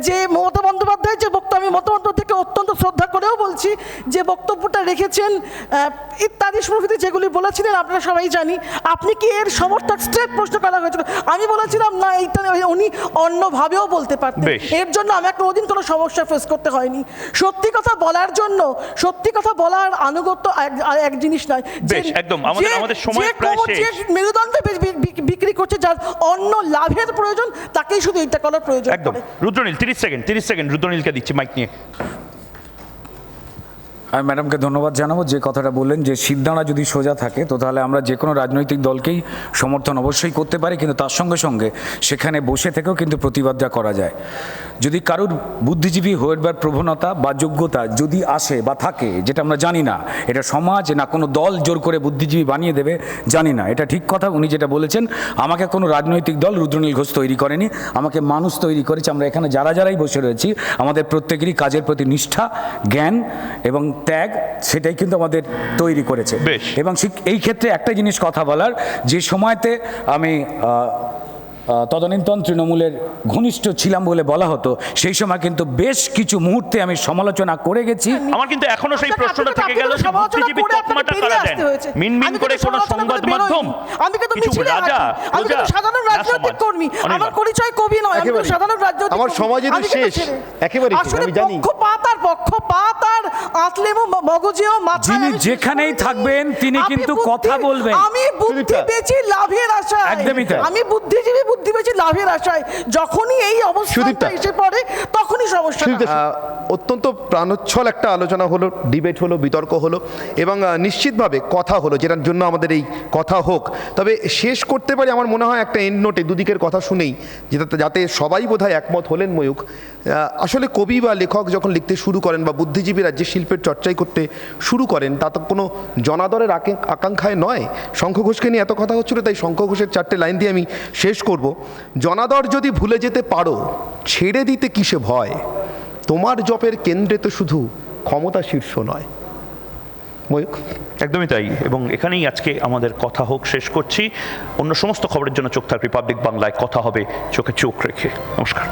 যে মমতা বন্দ্যোপাধ্যায়ের যে বক্তব্য, আমি মমতা বন্দ্যোপাধ্যায়কে অত্যন্ত শ্রদ্ধা করেও বলছি, যে বক্তব্যটা রেখেছেন ইত্যাদি প্রভৃতি যেগুলি বলেছিলেন আপনারা সবাই জানি, আপনি কি এর সমর্থক? স্ট্রেট প্রশ্ন করা হয়েছিল, আমি বলেছিলাম না, এইটা উনি অন্যভাবেও বলতে পারতেন। এর জন্য আমাকে কোনোদিন কোনো সমস্যা ফেস করতে হয়নি। সত্যি কথা বলার জন্য, সত্যি কথা বলার আনুগত্য এক জিনিস নয়। একদম আমাদের সময় প্রায় শেষ। মেরুদণ্ড বিক্রি করছে, যার অন্য লাভের প্রয়োজন, তাকেই শুধু এটা করার প্রয়োজন। একদম। রুদ্রনীল 30 সেকেন্ড রুদ্রনীলকে দিচ্ছি মাইক নিয়ে। আমি ম্যাডামকে ধন্যবাদ জানাবো যে কথাটা বললেন, যে সিদ্ধাঁড়া যদি সোজা থাকে তো তাহলে আমরা যে কোনো রাজনৈতিক দলকেই সমর্থন অবশ্যই করতে পারি, কিন্তু তার সঙ্গে সঙ্গে সেখানে বসে থেকেও কিন্তু প্রতিবাদটা করা যায়। যদি কারুর বুদ্ধিজীবী হওয়ার প্রবণতা বা যোগ্যতা যদি আসে বা থাকে, যেটা আমরা জানি না, এটা সমাজ না কোনো দল জোর করে বুদ্ধিজীবী বানিয়ে দেবে, জানি না, এটা ঠিক কথা। উনি যেটা বলেছেন, আমাকে কোনো রাজনৈতিক দল রুদ্রনীল ঘোষ তৈরি করেনি, আমাকে মানুষ তৈরি করেছে। আমরা এখানে যারাই বসে রয়েছি, আমাদের প্রত্যেকেরই কাজের প্রতি নিষ্ঠা, জ্ঞান এবং ত্যাগ, সেটাই কিন্তু আমাদের তৈরি করেছে। এবং এই ক্ষেত্রে একটা জিনিস কথা বলার, যে সময়তে আমি তদানীন্তন তৃণমূলের ঘনিষ্ঠ ছিলাম বলে বলা হতো, সেই সময় কিন্তু বেশ কিছু মুহূর্তে আমি সমালোচনা করে গেছি। আমার কিন্তু এখনো সেই প্রশ্নটা থেকে গেল, বুদ্ধিজীবী তকমাটা কারা দেন? মিনমিন করে কোন সংবাদ মাধ্যম, আমি কিন্তু কিছু রাজা, আমি কিন্তু সাধারণ রাজনৈতিক কর্মী, আমার পরিচয় কবি নয়, আমি সাধারণ রাজনৈতিক। আমার সমাজে তো শেষ একেবারে, আমি জানি পক্ষপাত আর আতলেমো মগজেও মাথা, যিনি যেখানেই থাকবেন তিনি কিন্তু কথা বলবেন। আমি বুদ্ধি বেচি লাভের আশায়, একদমই তাই। আমি বুদ্ধিজীবী বুদ্ধি বেচি লাভের আশায়, যখনই এই অবস্থাটা এসে পড়ে তখনই সমস্যা। অত্যন্ত প্রাণোচ্ছল একটা আলোচনা হলো, ডিবেট হলো, বিতর্ক হলো, এবং নিশ্চিতভাবে কথা হলো, যেটার জন্য আমাদের এই কথা হোক। তবে শেষ করতে পারি আমার মনে হয় একটা এন্ড নোটে, দুদিকের কথা শুনেই, যাতে সবাই বোধহয় একমত হলেন। ময়ূক, আসলে কবি বা লেখক যখন লিখতে শুরু করেন, বা বুদ্ধিজীবীরা যে শিল্পের চর্চাই করতে শুরু করেন, তা তো কোনো জনাদরের আকাঙ্ক্ষায় নয়। শঙ্খ ঘোষকে নিয়ে এত কথা হচ্ছিল, তাই শঙ্খ ঘোষের 4টে লাইন দিয়ে আমি শেষ করব। জনাদর যদি ভুলে যেতে পারো, ছেড়ে দিতে কিসে ভয়, তোমার জপের কেন্দ্রে তো শুধু ক্ষমতা শীর্ষ নয়। ময়ূক, একদমই তাই। এবং এখানেই আজকে আমাদের কথা হোক শেষ করছি। অন্য সমস্ত খবরের জন্য চোখ থাক রিপাবলিক বাংলায়। কথা হবে চোখে চোখ রেখে। নমস্কার।